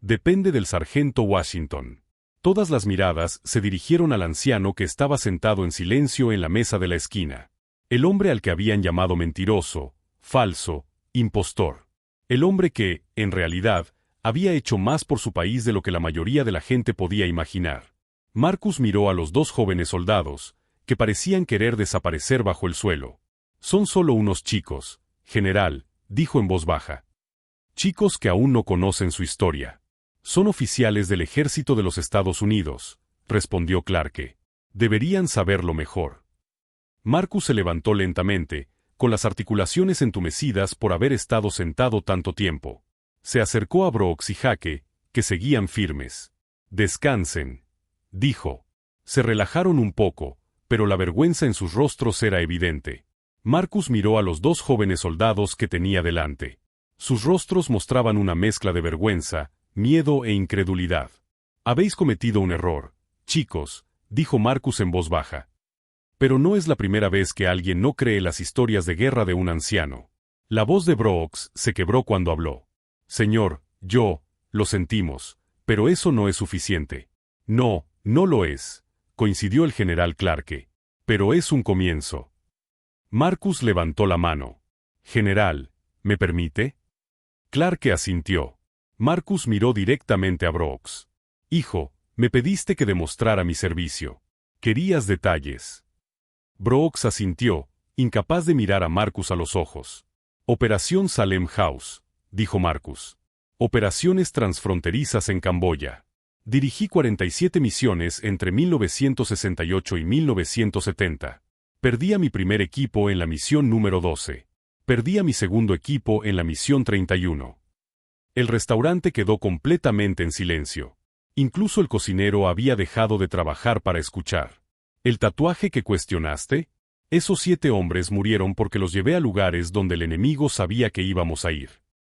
Depende del sargento Washington. Todas las miradas se dirigieron al anciano que estaba sentado en silencio en la mesa de la esquina. El hombre al que habían llamado mentiroso, falso, impostor. El hombre que, en realidad, había hecho más por su país de lo que la mayoría de la gente podía imaginar. Marcus miró a los dos jóvenes soldados, que parecían querer desaparecer bajo el suelo. Son solo unos chicos, general, dijo en voz baja. Chicos que aún no conocen su historia. Son oficiales del ejército de los Estados Unidos, respondió Clarke. Deberían saberlo mejor. Marcus se levantó lentamente, con las articulaciones entumecidas por haber estado sentado tanto tiempo. Se acercó a Brooks y Jake, que seguían firmes. Descansen, dijo. Se relajaron un poco, pero la vergüenza en sus rostros era evidente. Marcus miró a los dos jóvenes soldados que tenía delante. Sus rostros mostraban una mezcla de vergüenza, miedo e incredulidad. Habéis cometido un error, chicos, dijo Marcus en voz baja. Pero no es la primera vez que alguien no cree las historias de guerra de un anciano. La voz de Brooks se quebró cuando habló. Señor, lo sentimos, pero eso no es suficiente. No, no lo es, coincidió el general Clarke. Pero es un comienzo. Marcus levantó la mano. General, ¿me permite? Clarke asintió. Marcus miró directamente a Brooks. Hijo, me pediste que demostrara mi servicio. Querías detalles. Brooks asintió, incapaz de mirar a Marcus a los ojos. Operación Salem House, dijo Marcus. Operaciones transfronterizas en Camboya. Dirigí 47 misiones entre 1968 y 1970. Perdí a mi primer equipo en la misión número 12. Perdí a mi segundo equipo en la misión 31. El restaurante quedó completamente en silencio. Incluso el cocinero había dejado de trabajar para escuchar. ¿El tatuaje que cuestionaste? Esos 7 hombres murieron porque los llevé a lugares donde el enemigo sabía que íbamos a ir.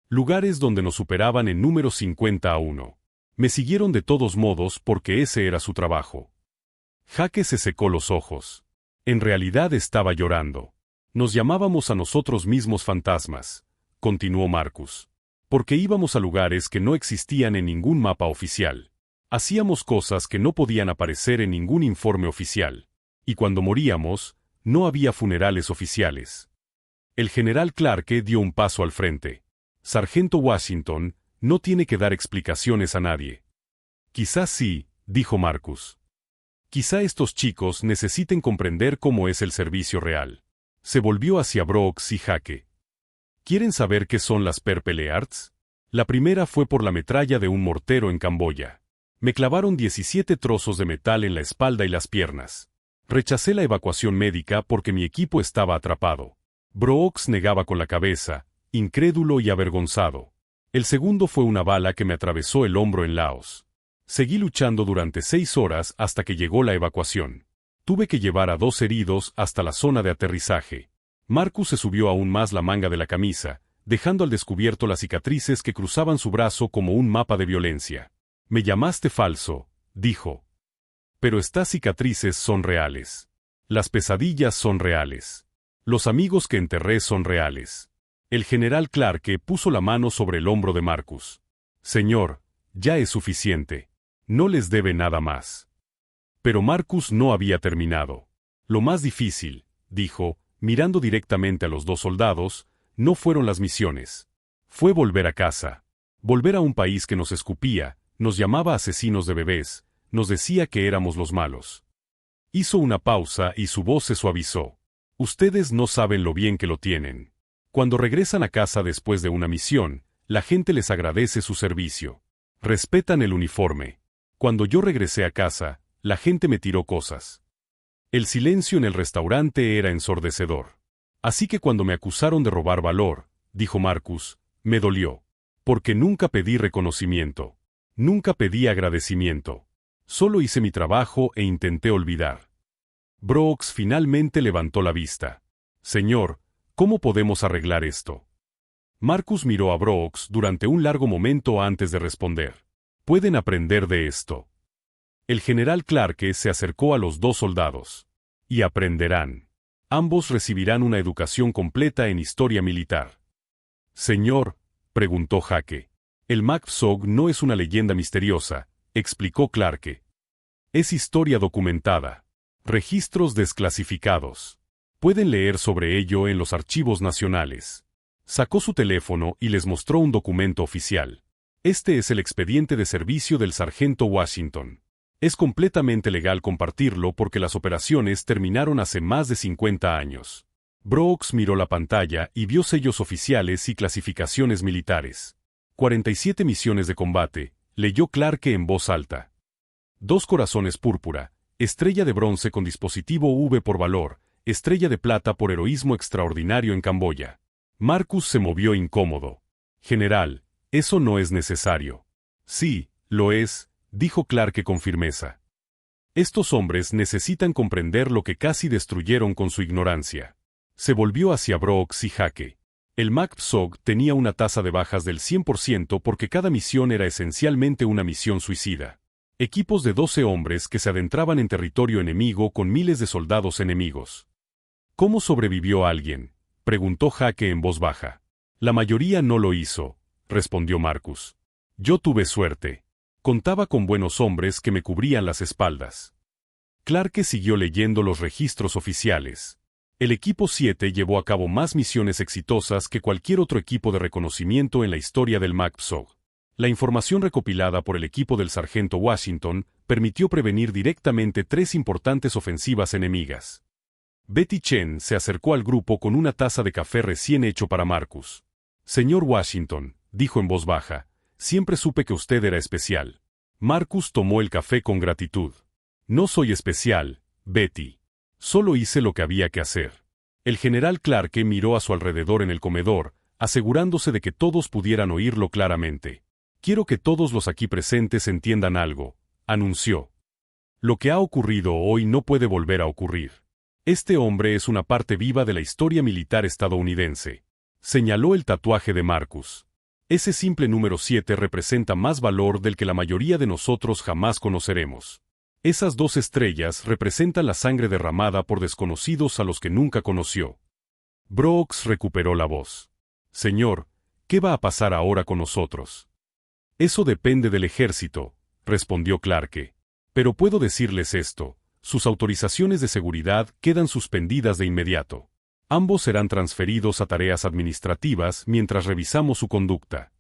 Lugares donde nos superaban en número 50-1. Me siguieron de todos modos porque ese era su trabajo. Jake se secó los ojos. En realidad estaba llorando. Nos llamábamos a nosotros mismos fantasmas, continuó Marcus. Porque íbamos a lugares que no existían en ningún mapa oficial. Hacíamos cosas que no podían aparecer en ningún informe oficial. Y cuando moríamos, no había funerales oficiales. El general Clarke dio un paso al frente. Sargento Washington, no tiene que dar explicaciones a nadie. Quizás sí, dijo Marcus. Quizá estos chicos necesiten comprender cómo es el servicio real. Se volvió hacia Brooks y Jake. ¿Quieren saber qué son las Purple Hearts? La primera fue por la metralla de un mortero en Camboya. Me clavaron 17 trozos de metal en la espalda y las piernas. Rechacé la evacuación médica porque mi equipo estaba atrapado. Brooks negaba con la cabeza, incrédulo y avergonzado. El segundo fue una bala que me atravesó el hombro en Laos. Seguí luchando durante 6 horas hasta que llegó la evacuación. Tuve que llevar a 2 heridos hasta la zona de aterrizaje. Marcus se subió aún más la manga de la camisa, dejando al descubierto las cicatrices que cruzaban su brazo como un mapa de violencia. Me llamaste falso, dijo. Pero estas cicatrices son reales. Las pesadillas son reales. Los amigos que enterré son reales. El general Clarke puso la mano sobre el hombro de Marcus. Señor, ya es suficiente. No les debe nada más. Pero Marcus no había terminado. Lo más difícil, dijo, mirando directamente a los 2 soldados, no fueron las misiones. Fue volver a casa. Volver a un país que nos escupía, nos llamaba asesinos de bebés, nos decía que éramos los malos. Hizo una pausa y su voz se suavizó. Ustedes no saben lo bien que lo tienen. Cuando regresan a casa después de una misión, la gente les agradece su servicio. Respetan el uniforme. Cuando yo regresé a casa, la gente me tiró cosas. El silencio en el restaurante era ensordecedor. Así que cuando me acusaron de robar valor, dijo Marcus, me dolió. Porque nunca pedí reconocimiento. Nunca pedí agradecimiento. Solo hice mi trabajo e intenté olvidar. Brooks finalmente levantó la vista. Señor, ¿cómo podemos arreglar esto? Marcus miró a Brooks durante un largo momento antes de responder. Pueden aprender de esto. El general Clarke se acercó a los dos soldados. Y aprenderán. Ambos recibirán una educación completa en historia militar. Señor, preguntó Jake. El MacPsog no es una leyenda misteriosa, explicó Clarke. Es historia documentada. Registros desclasificados. Pueden leer sobre ello en los archivos nacionales. Sacó su teléfono y les mostró un documento oficial. Este es el expediente de servicio del sargento Washington. Es completamente legal compartirlo porque las operaciones terminaron hace más de 50 años. Brooks miró la pantalla y vio sellos oficiales y clasificaciones militares. 47 misiones de combate, leyó Clarke en voz alta. 2 corazones púrpura, estrella de bronce con dispositivo V por valor, estrella de plata por heroísmo extraordinario en Camboya. Marcus se movió incómodo. General, eso no es necesario. Sí, lo es, dijo Clarke con firmeza. Estos hombres necesitan comprender lo que casi destruyeron con su ignorancia. Se volvió hacia Brooks y Jake. El MacPsog tenía una tasa de bajas del 100% porque cada misión era esencialmente una misión suicida. Equipos de 12 hombres que se adentraban en territorio enemigo con miles de soldados enemigos. ¿Cómo sobrevivió alguien?, preguntó Jake en voz baja. La mayoría no lo hizo, respondió Marcus. Yo tuve suerte. Contaba con buenos hombres que me cubrían las espaldas. Clarke siguió leyendo los registros oficiales. El equipo 7 llevó a cabo más misiones exitosas que cualquier otro equipo de reconocimiento en la historia del MacPsog. La información recopilada por el equipo del sargento Washington permitió prevenir directamente 3 importantes ofensivas enemigas. Betty Chen se acercó al grupo con una taza de café recién hecho para Marcus. Señor Washington, dijo en voz baja, siempre supe que usted era especial. Marcus tomó el café con gratitud. No soy especial, Betty. Solo hice lo que había que hacer. El general Clarke miró a su alrededor en el comedor, asegurándose de que todos pudieran oírlo claramente. Quiero que todos los aquí presentes entiendan algo, anunció. Lo que ha ocurrido hoy no puede volver a ocurrir. Este hombre es una parte viva de la historia militar estadounidense. Señaló el tatuaje de Marcus. Ese simple número 7 representa más valor del que la mayoría de nosotros jamás conoceremos. Esas 2 estrellas representan la sangre derramada por desconocidos a los que nunca conoció. Brooks recuperó la voz. Señor, ¿qué va a pasar ahora con nosotros? Eso depende del ejército, respondió Clarke. Pero puedo decirles esto, sus autorizaciones de seguridad quedan suspendidas de inmediato. Ambos serán transferidos a tareas administrativas mientras revisamos su conducta.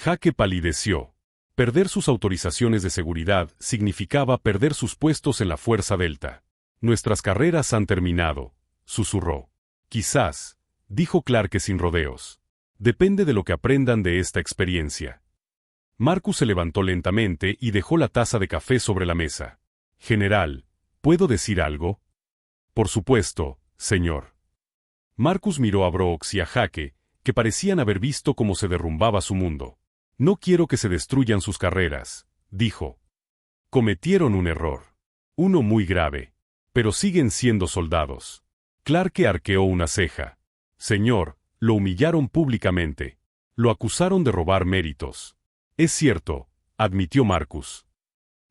Jake palideció. Perder sus autorizaciones de seguridad significaba perder sus puestos en la Fuerza Delta. Nuestras carreras han terminado, susurró. Quizás, dijo Clarke sin rodeos. Depende de lo que aprendan de esta experiencia. Marcus se levantó lentamente y dejó la taza de café sobre la mesa. General, ¿puedo decir algo? Por supuesto, señor. Marcus miró a Brooks y a Jake, que parecían haber visto cómo se derrumbaba su mundo. No quiero que se destruyan sus carreras, dijo. Cometieron un error. Uno muy grave. Pero siguen siendo soldados. Clarke arqueó una ceja. Señor, lo humillaron públicamente. Lo acusaron de robar méritos. Es cierto, admitió Marcus.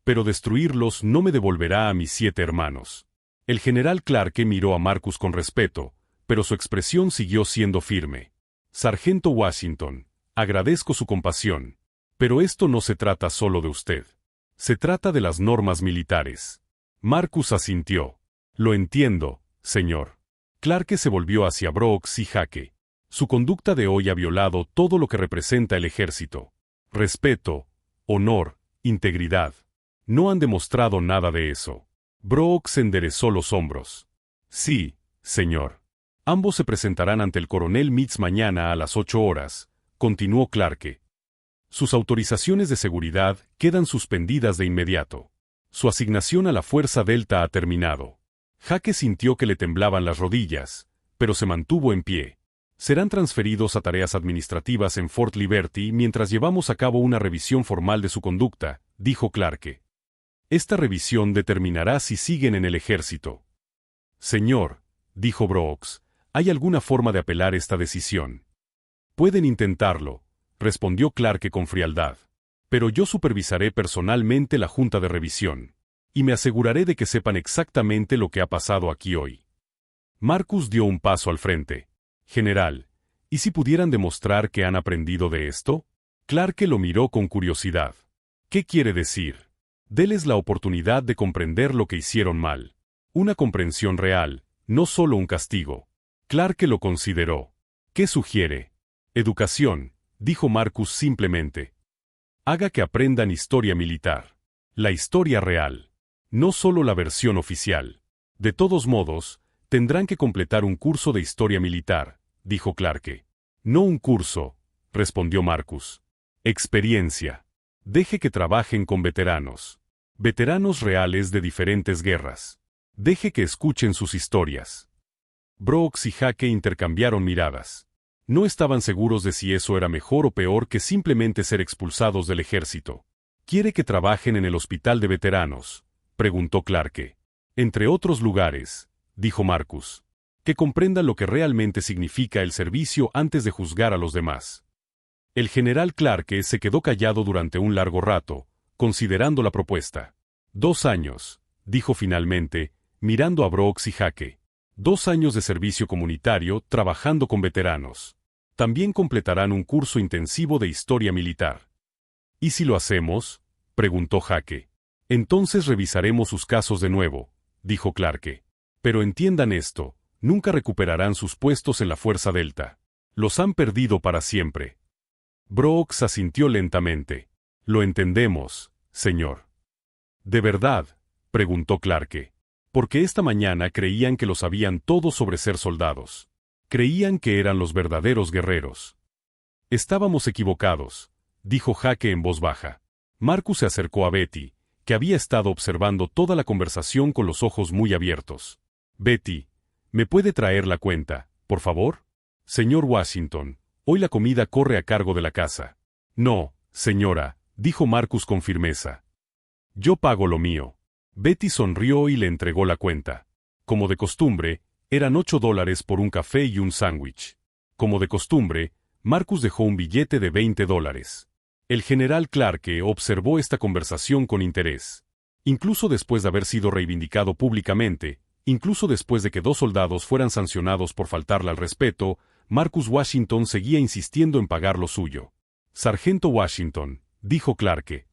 Pero destruirlos no me devolverá a mis 7 hermanos. El general Clarke miró a Marcus con respeto, pero su expresión siguió siendo firme. Sargento Washington, agradezco su compasión. Pero esto no se trata solo de usted. Se trata de las normas militares. Marcus asintió. Lo entiendo, señor. Clarke se volvió hacia Brooks y Jake. Su conducta de hoy ha violado todo lo que representa el ejército. Respeto, honor, integridad. No han demostrado nada de eso. Brooks enderezó los hombros. Sí, señor. Ambos se presentarán ante el coronel Mitz mañana a las 8 horas, continuó Clarke. Sus autorizaciones de seguridad quedan suspendidas de inmediato. Su asignación a la Fuerza Delta ha terminado. Jake sintió que le temblaban las rodillas, pero se mantuvo en pie. Serán transferidos a tareas administrativas en Fort Liberty mientras llevamos a cabo una revisión formal de su conducta, dijo Clarke. Esta revisión determinará si siguen en el ejército. Señor, dijo Brooks, ¿hay alguna forma de apelar esta decisión? Pueden intentarlo, respondió Clarke con frialdad. Pero yo supervisaré personalmente la junta de revisión. Y me aseguraré de que sepan exactamente lo que ha pasado aquí hoy. Marcus dio un paso al frente. General, ¿y si pudieran demostrar que han aprendido de esto? Clarke lo miró con curiosidad. ¿Qué quiere decir? Deles la oportunidad de comprender lo que hicieron mal. Una comprensión real, no solo un castigo. Clarke lo consideró. ¿Qué sugiere? Educación, dijo Marcus simplemente. Haga que aprendan historia militar. La historia real. No solo la versión oficial. De todos modos, tendrán que completar un curso de historia militar, dijo Clarke. No un curso, respondió Marcus. Experiencia. Deje que trabajen con veteranos. Veteranos reales de diferentes guerras. Deje que escuchen sus historias. Brooks y Hake intercambiaron miradas. No estaban seguros de si eso era mejor o peor que simplemente ser expulsados del ejército. ¿Quiere que trabajen en el hospital de veteranos?, preguntó Clarke. Entre otros lugares, dijo Marcus. Que comprendan lo que realmente significa el servicio antes de juzgar a los demás. El general Clarke se quedó callado durante un largo rato, considerando la propuesta. 2 años, dijo finalmente, mirando a Brooks y Hake. 2 años de servicio comunitario trabajando con veteranos. También completarán un curso intensivo de historia militar. ¿Y si lo hacemos?, preguntó Hake. Entonces revisaremos sus casos de nuevo, dijo Clarke. Pero entiendan esto, nunca recuperarán sus puestos en la Fuerza Delta. Los han perdido para siempre. Brooks asintió lentamente. Lo entendemos, señor. ¿De verdad?, preguntó Clarke. Porque esta mañana creían que lo sabían todo sobre ser soldados. Creían que eran los verdaderos guerreros. Estábamos equivocados, dijo Hake en voz baja. Marcus se acercó a Betty, que había estado observando toda la conversación con los ojos muy abiertos. Betty, ¿me puede traer la cuenta, por favor? Señor Washington, hoy la comida corre a cargo de la casa. No, señora, dijo Marcus con firmeza. Yo pago lo mío. Betty sonrió y le entregó la cuenta. Como de costumbre, eran $8 por un café y un sándwich. Como de costumbre, Marcus dejó un billete de $20. El general Clarke observó esta conversación con interés. Incluso después de haber sido reivindicado públicamente, incluso después de que 2 soldados fueran sancionados por faltarle al respeto, Marcus Washington seguía insistiendo en pagar lo suyo. Sargento Washington, dijo Clarke.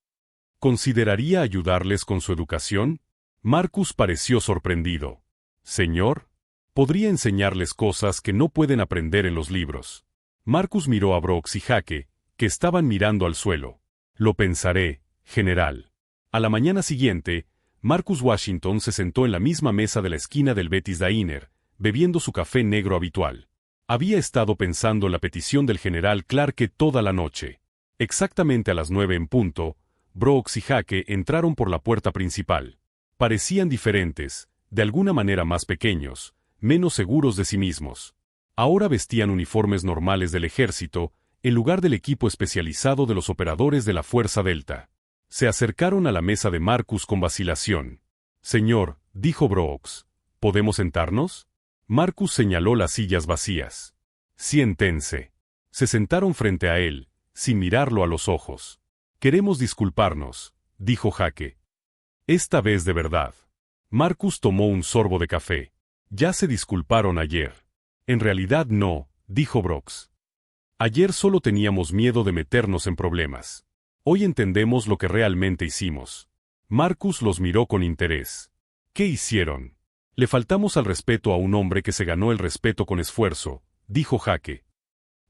¿Consideraría ayudarles con su educación? Marcus pareció sorprendido. Señor, podría enseñarles cosas que no pueden aprender en los libros. Marcus miró a Brooks y Hake, que estaban mirando al suelo. Lo pensaré, general. A la mañana siguiente, Marcus Washington se sentó en la misma mesa de la esquina del Betty's Diner, bebiendo su café negro habitual. Había estado pensando en la petición del general Clarke toda la noche. Exactamente a las 9 en punto, Brooks y Hake entraron por la puerta principal. Parecían diferentes, de alguna manera más pequeños, menos seguros de sí mismos. Ahora vestían uniformes normales del ejército, en lugar del equipo especializado de los operadores de la Fuerza Delta. Se acercaron a la mesa de Marcus con vacilación. Señor, dijo Brooks, ¿podemos sentarnos? Marcus señaló las sillas vacías. Siéntense. Se sentaron frente a él, sin mirarlo a los ojos. Queremos disculparnos, dijo Hake. Esta vez de verdad. Marcus tomó un sorbo de café. Ya se disculparon ayer. En realidad no, dijo Brooks. Ayer solo teníamos miedo de meternos en problemas. Hoy entendemos lo que realmente hicimos. Marcus los miró con interés. ¿Qué hicieron? Le faltamos al respeto a un hombre que se ganó el respeto con esfuerzo, dijo Hake.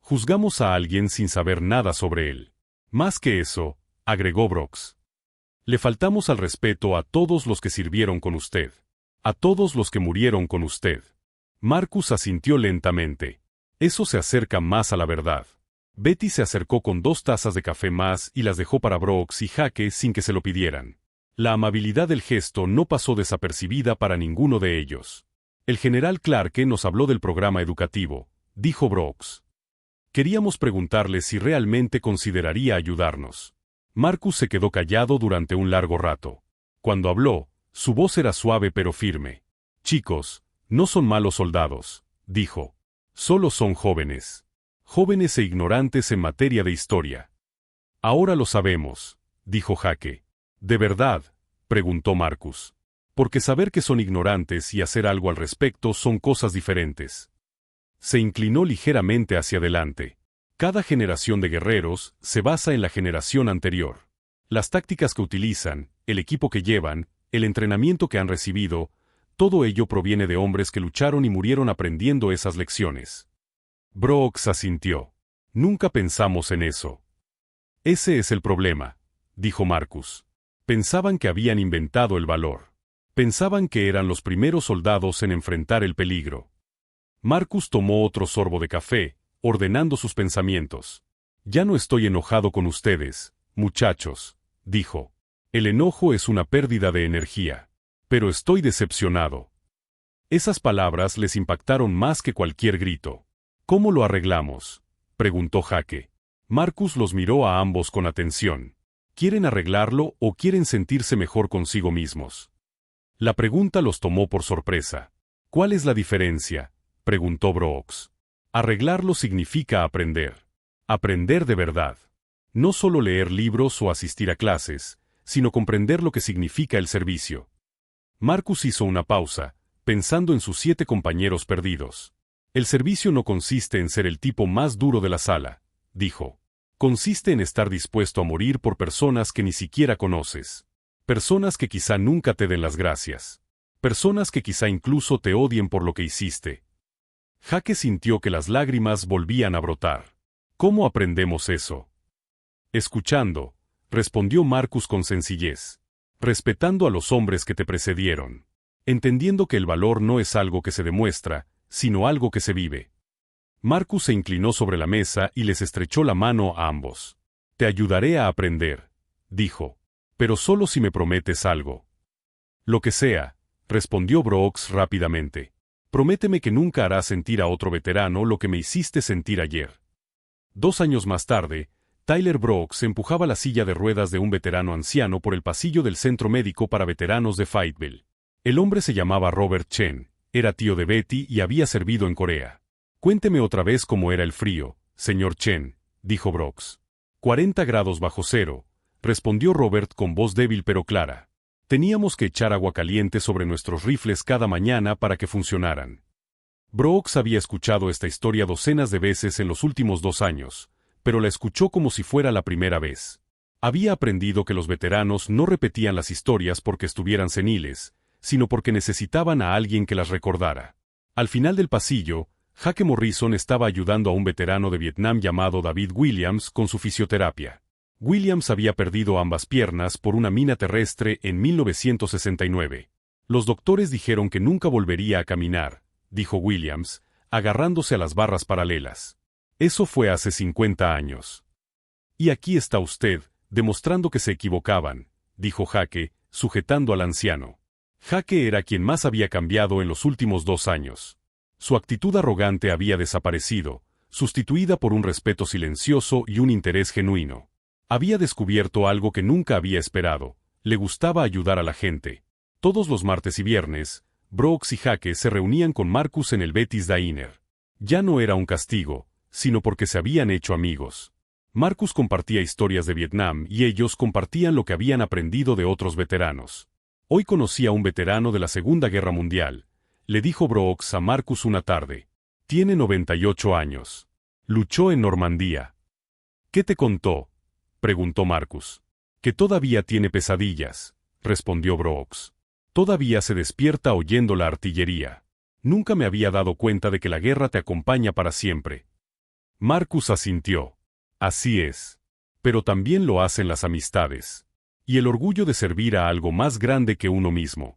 Juzgamos a alguien sin saber nada sobre él. Más que eso, agregó Brooks. Le faltamos al respeto a todos los que sirvieron con usted. A todos los que murieron con usted. Marcus asintió lentamente. Eso se acerca más a la verdad. Betty se acercó con 2 tazas de café más y las dejó para Brooks y Hake sin que se lo pidieran. La amabilidad del gesto no pasó desapercibida para ninguno de ellos. El general Clarke nos habló del programa educativo, dijo Brooks. Queríamos preguntarle si realmente consideraría ayudarnos. Marcus se quedó callado durante un largo rato. Cuando habló, su voz era suave pero firme. Chicos, no son malos soldados, dijo. Solo son jóvenes. Jóvenes e ignorantes en materia de historia. Ahora lo sabemos, dijo Jake. ¿De verdad?, preguntó Marcus. Porque saber que son ignorantes y hacer algo al respecto son cosas diferentes. Se inclinó ligeramente hacia adelante. Cada generación de guerreros se basa en la generación anterior. Las tácticas que utilizan, el equipo que llevan, el entrenamiento que han recibido, todo ello proviene de hombres que lucharon y murieron aprendiendo esas lecciones. Brooks asintió. Nunca pensamos en eso. Ese es el problema, dijo Marcus. Pensaban que habían inventado el valor. Pensaban que eran los primeros soldados en enfrentar el peligro. Marcus tomó otro sorbo de café, ordenando sus pensamientos. Ya no estoy enojado con ustedes, muchachos, dijo. El enojo es una pérdida de energía. Pero estoy decepcionado. Esas palabras les impactaron más que cualquier grito. ¿Cómo lo arreglamos?, preguntó Jake. Marcus los miró a ambos con atención. ¿Quieren arreglarlo o quieren sentirse mejor consigo mismos? La pregunta los tomó por sorpresa. ¿Cuál es la diferencia?, preguntó Brooks. Arreglarlo significa aprender. Aprender de verdad. No solo leer libros o asistir a clases, sino comprender lo que significa el servicio. Marcus hizo una pausa, pensando en sus 7 compañeros perdidos. El servicio no consiste en ser el tipo más duro de la sala, dijo. Consiste en estar dispuesto a morir por personas que ni siquiera conoces. Personas que quizá nunca te den las gracias. Personas que quizá incluso te odien por lo que hiciste. Jake sintió que las lágrimas volvían a brotar. ¿Cómo aprendemos eso? Escuchando, respondió Marcus con sencillez. Respetando a los hombres que te precedieron. Entendiendo que el valor no es algo que se demuestra, sino algo que se vive. Marcus se inclinó sobre la mesa y les estrechó la mano a ambos. Te ayudaré a aprender, dijo. Pero solo si me prometes algo. Lo que sea, respondió Brooks rápidamente. Prométeme que nunca harás sentir a otro veterano lo que me hiciste sentir ayer. 2 años más tarde, Tyler Brooks empujaba la silla de ruedas de un veterano anciano por el pasillo del centro médico para veteranos de Fayetteville. El hombre se llamaba Robert Chen, era tío de Betty y había servido en Corea. Cuénteme otra vez cómo era el frío, señor Chen, dijo Brooks. 40 grados bajo cero, respondió Robert con voz débil pero clara. Teníamos que echar agua caliente sobre nuestros rifles cada mañana para que funcionaran. Brooks había escuchado esta historia docenas de veces en los últimos 2 años, pero la escuchó como si fuera la primera vez. Había aprendido que los veteranos no repetían las historias porque estuvieran seniles, sino porque necesitaban a alguien que las recordara. Al final del pasillo, Jake Morrison estaba ayudando a un veterano de Vietnam llamado David Williams con su fisioterapia. Williams había perdido ambas piernas por una mina terrestre en 1969. Los doctores dijeron que nunca volvería a caminar, dijo Williams, agarrándose a las barras paralelas. Eso fue hace 50 años. Y aquí está usted, demostrando que se equivocaban, dijo Jake, sujetando al anciano. Jake era quien más había cambiado en los últimos 2 años. Su actitud arrogante había desaparecido, sustituida por un respeto silencioso y un interés genuino. Había descubierto algo que nunca había esperado, le gustaba ayudar a la gente. Todos los martes y viernes, Brooks y Jake se reunían con Marcus en el Betty's Diner. Ya no era un castigo, sino porque se habían hecho amigos. Marcus compartía historias de Vietnam y ellos compartían lo que habían aprendido de otros veteranos. Hoy conocí a un veterano de la Segunda Guerra Mundial, le dijo Brooks a Marcus una tarde. Tiene 98 años. Luchó en Normandía. ¿Qué te contó?, preguntó Marcus. Que todavía tiene pesadillas, respondió Brooks. Todavía se despierta oyendo la artillería. Nunca me había dado cuenta de que la guerra te acompaña para siempre. Marcus asintió. Así es. Pero también lo hacen las amistades. Y el orgullo de servir a algo más grande que uno mismo.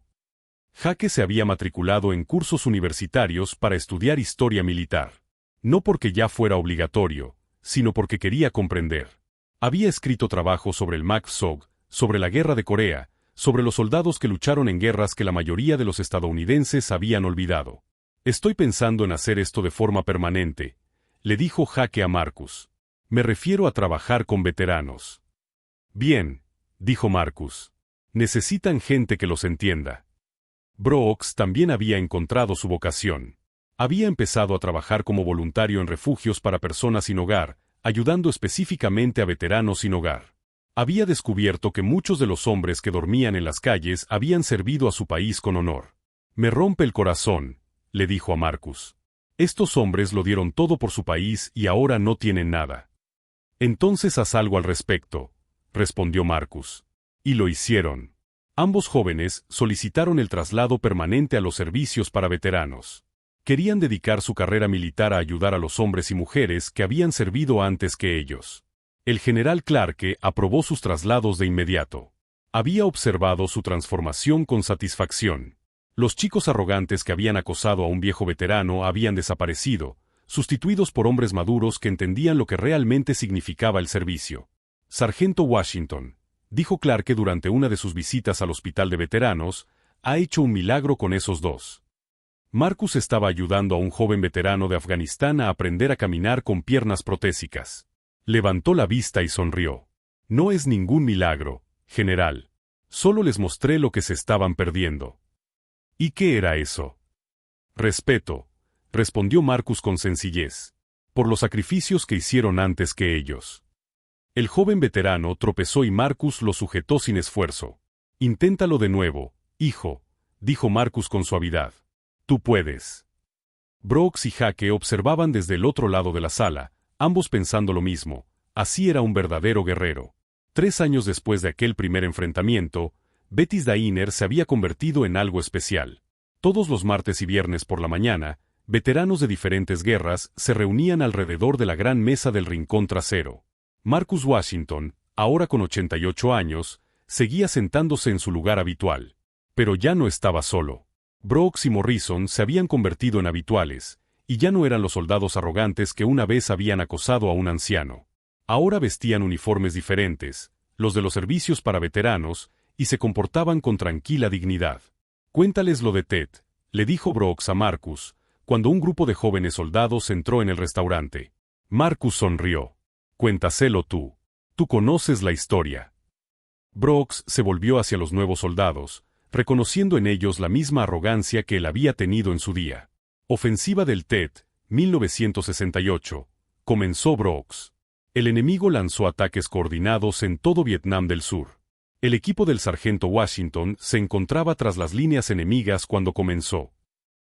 Jake se había matriculado en cursos universitarios para estudiar historia militar. No porque ya fuera obligatorio, sino porque quería comprender. Había escrito trabajos sobre el MACSOG, sobre la guerra de Corea, sobre los soldados que lucharon en guerras que la mayoría de los estadounidenses habían olvidado. Estoy pensando en hacer esto de forma permanente, le dijo Jake a Marcus. Me refiero a trabajar con veteranos. Bien, dijo Marcus. Necesitan gente que los entienda. Brooks también había encontrado su vocación. Había empezado a trabajar como voluntario en refugios para personas sin hogar, ayudando específicamente a veteranos sin hogar. Había descubierto que muchos de los hombres que dormían en las calles habían servido a su país con honor. «Me rompe el corazón», le dijo a Marcus. «Estos hombres lo dieron todo por su país y ahora no tienen nada». «Entonces haz algo al respecto», respondió Marcus. Y lo hicieron. Ambos jóvenes solicitaron el traslado permanente a los servicios para veteranos. Querían dedicar su carrera militar a ayudar a los hombres y mujeres que habían servido antes que ellos. El general Clarke aprobó sus traslados de inmediato. Había observado su transformación con satisfacción. Los chicos arrogantes que habían acosado a un viejo veterano habían desaparecido, sustituidos por hombres maduros que entendían lo que realmente significaba el servicio. «Sargento Washington», dijo Clarke durante una de sus visitas al hospital de veteranos, «ha hecho un milagro con esos dos». Marcus estaba ayudando a un joven veterano de Afganistán a aprender a caminar con piernas protésicas. Levantó la vista y sonrió. «No es ningún milagro, general. Solo les mostré lo que se estaban perdiendo». «¿Y qué era eso?» «Respeto», respondió Marcus con sencillez. «Por los sacrificios que hicieron antes que ellos». El joven veterano tropezó y Marcus lo sujetó sin esfuerzo. «Inténtalo de nuevo, hijo», dijo Marcus con suavidad. «Tú puedes». Brooks y Hake observaban desde el otro lado de la sala, ambos pensando lo mismo. Así era un verdadero guerrero. 3 años después de aquel primer enfrentamiento, Betty's Diner se había convertido en algo especial. Todos los martes y viernes por la mañana, veteranos de diferentes guerras se reunían alrededor de la gran mesa del rincón trasero. Marcus Washington, ahora con 88 años, seguía sentándose en su lugar habitual. Pero ya no estaba solo. Brooks y Morrison se habían convertido en habituales, y ya no eran los soldados arrogantes que una vez habían acosado a un anciano. Ahora vestían uniformes diferentes, los de los servicios para veteranos, y se comportaban con tranquila dignidad. «Cuéntales lo de Ted», le dijo Brooks a Marcus, cuando un grupo de jóvenes soldados entró en el restaurante. Marcus sonrió. «Cuéntaselo tú. Tú conoces la historia». Brooks se volvió hacia los nuevos soldados, reconociendo en ellos la misma arrogancia que él había tenido en su día. «Ofensiva del Tet, 1968», comenzó Brooks. El enemigo lanzó ataques coordinados en todo Vietnam del Sur. El equipo del sargento Washington se encontraba tras las líneas enemigas cuando comenzó.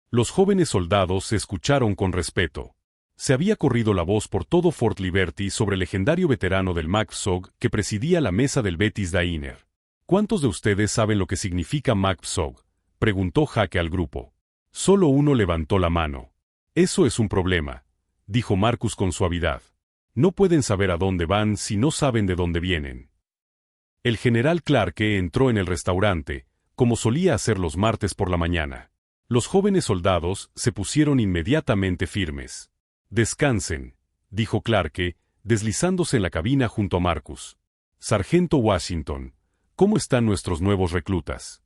Los jóvenes soldados se escucharon con respeto. Se había corrido la voz por todo Fort Liberty sobre el legendario veterano del MACPSOG que presidía la mesa del Betty's Diner. «¿Cuántos de ustedes saben lo que significa MACPSOG?», preguntó Hake al grupo. Solo uno levantó la mano. «Eso es un problema», dijo Marcus con suavidad. «No pueden saber a dónde van si no saben de dónde vienen». El general Clarke entró en el restaurante, como solía hacer los martes por la mañana. Los jóvenes soldados se pusieron inmediatamente firmes. «Descansen», dijo Clarke, deslizándose en la cabina junto a Marcus. «Sargento Washington, ¿cómo están nuestros nuevos reclutas?».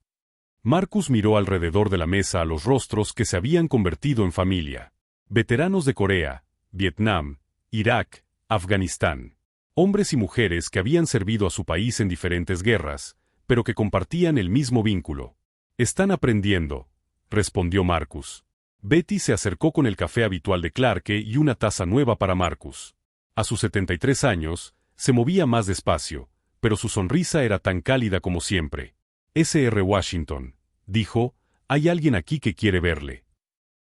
Marcus miró alrededor de la mesa a los rostros que se habían convertido en familia. Veteranos de Corea, Vietnam, Irak, Afganistán. Hombres y mujeres que habían servido a su país en diferentes guerras, pero que compartían el mismo vínculo. «Están aprendiendo», respondió Marcus. Betty se acercó con el café habitual de Clarke y una taza nueva para Marcus. A sus 73 años, se movía más despacio, pero su sonrisa era tan cálida como siempre. «Sr. Washington», dijo, «hay alguien aquí que quiere verle».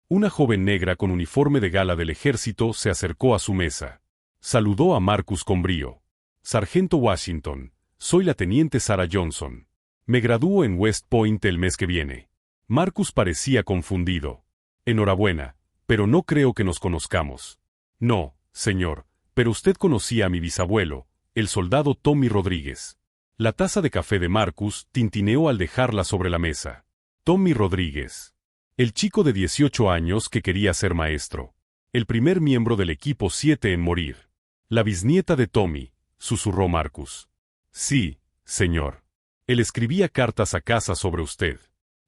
Una joven negra con uniforme de gala del ejército se acercó a su mesa. Saludó a Marcus con brío. «Sargento Washington, soy la teniente Sarah Johnson. Me gradúo en West Point el mes que viene». Marcus parecía confundido. «Enhorabuena, pero no creo que nos conozcamos». «No, señor, pero usted conocía a mi bisabuelo, el soldado Tommy Rodríguez». La taza de café de Marcus tintineó al dejarla sobre la mesa. Tommy Rodríguez. El chico de 18 años que quería ser maestro. El primer miembro del equipo 7 en morir. «La bisnieta de Tommy», susurró Marcus. «Sí, señor. Él escribía cartas a casa sobre usted.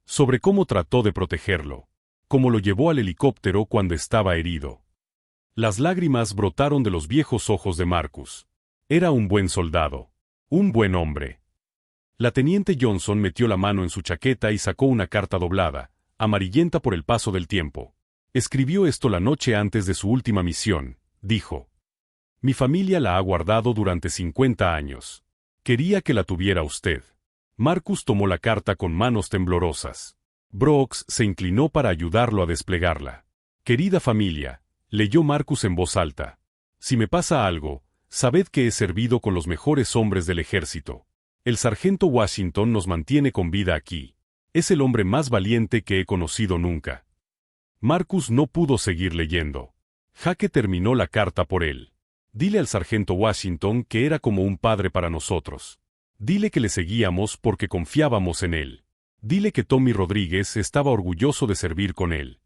Sobre cómo trató de protegerlo. Cómo lo llevó al helicóptero cuando estaba herido». Las lágrimas brotaron de los viejos ojos de Marcus. Era un buen soldado. Un buen hombre. La teniente Johnson metió la mano en su chaqueta y sacó una carta doblada, amarillenta por el paso del tiempo. Escribió esto la noche antes de su última misión, dijo. Mi familia la ha guardado durante 50 años. Quería que la tuviera usted. Marcus tomó la carta con manos temblorosas. Brooks se inclinó para ayudarlo a desplegarla. Querida familia, leyó Marcus en voz alta. Si me pasa algo, sabed que he servido con los mejores hombres del ejército. El sargento Washington nos mantiene con vida aquí. Es el hombre más valiente que he conocido nunca. Marcus no pudo seguir leyendo. Jake terminó la carta por él. Dile al sargento Washington que era como un padre para nosotros. Dile que le seguíamos porque confiábamos en él. Dile que Tommy Rodríguez estaba orgulloso de servir con él.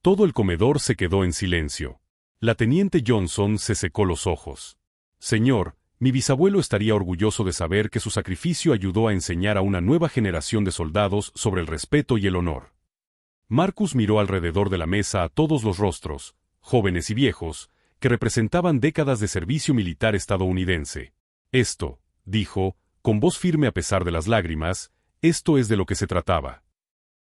Todo el comedor se quedó en silencio. La teniente Johnson se secó los ojos. Señor, mi bisabuelo estaría orgulloso de saber que su sacrificio ayudó a enseñar a una nueva generación de soldados sobre el respeto y el honor. Marcus miró alrededor de la mesa a todos los rostros, jóvenes y viejos, que representaban décadas de servicio militar estadounidense. Esto, dijo, con voz firme a pesar de las lágrimas, esto es de lo que se trataba.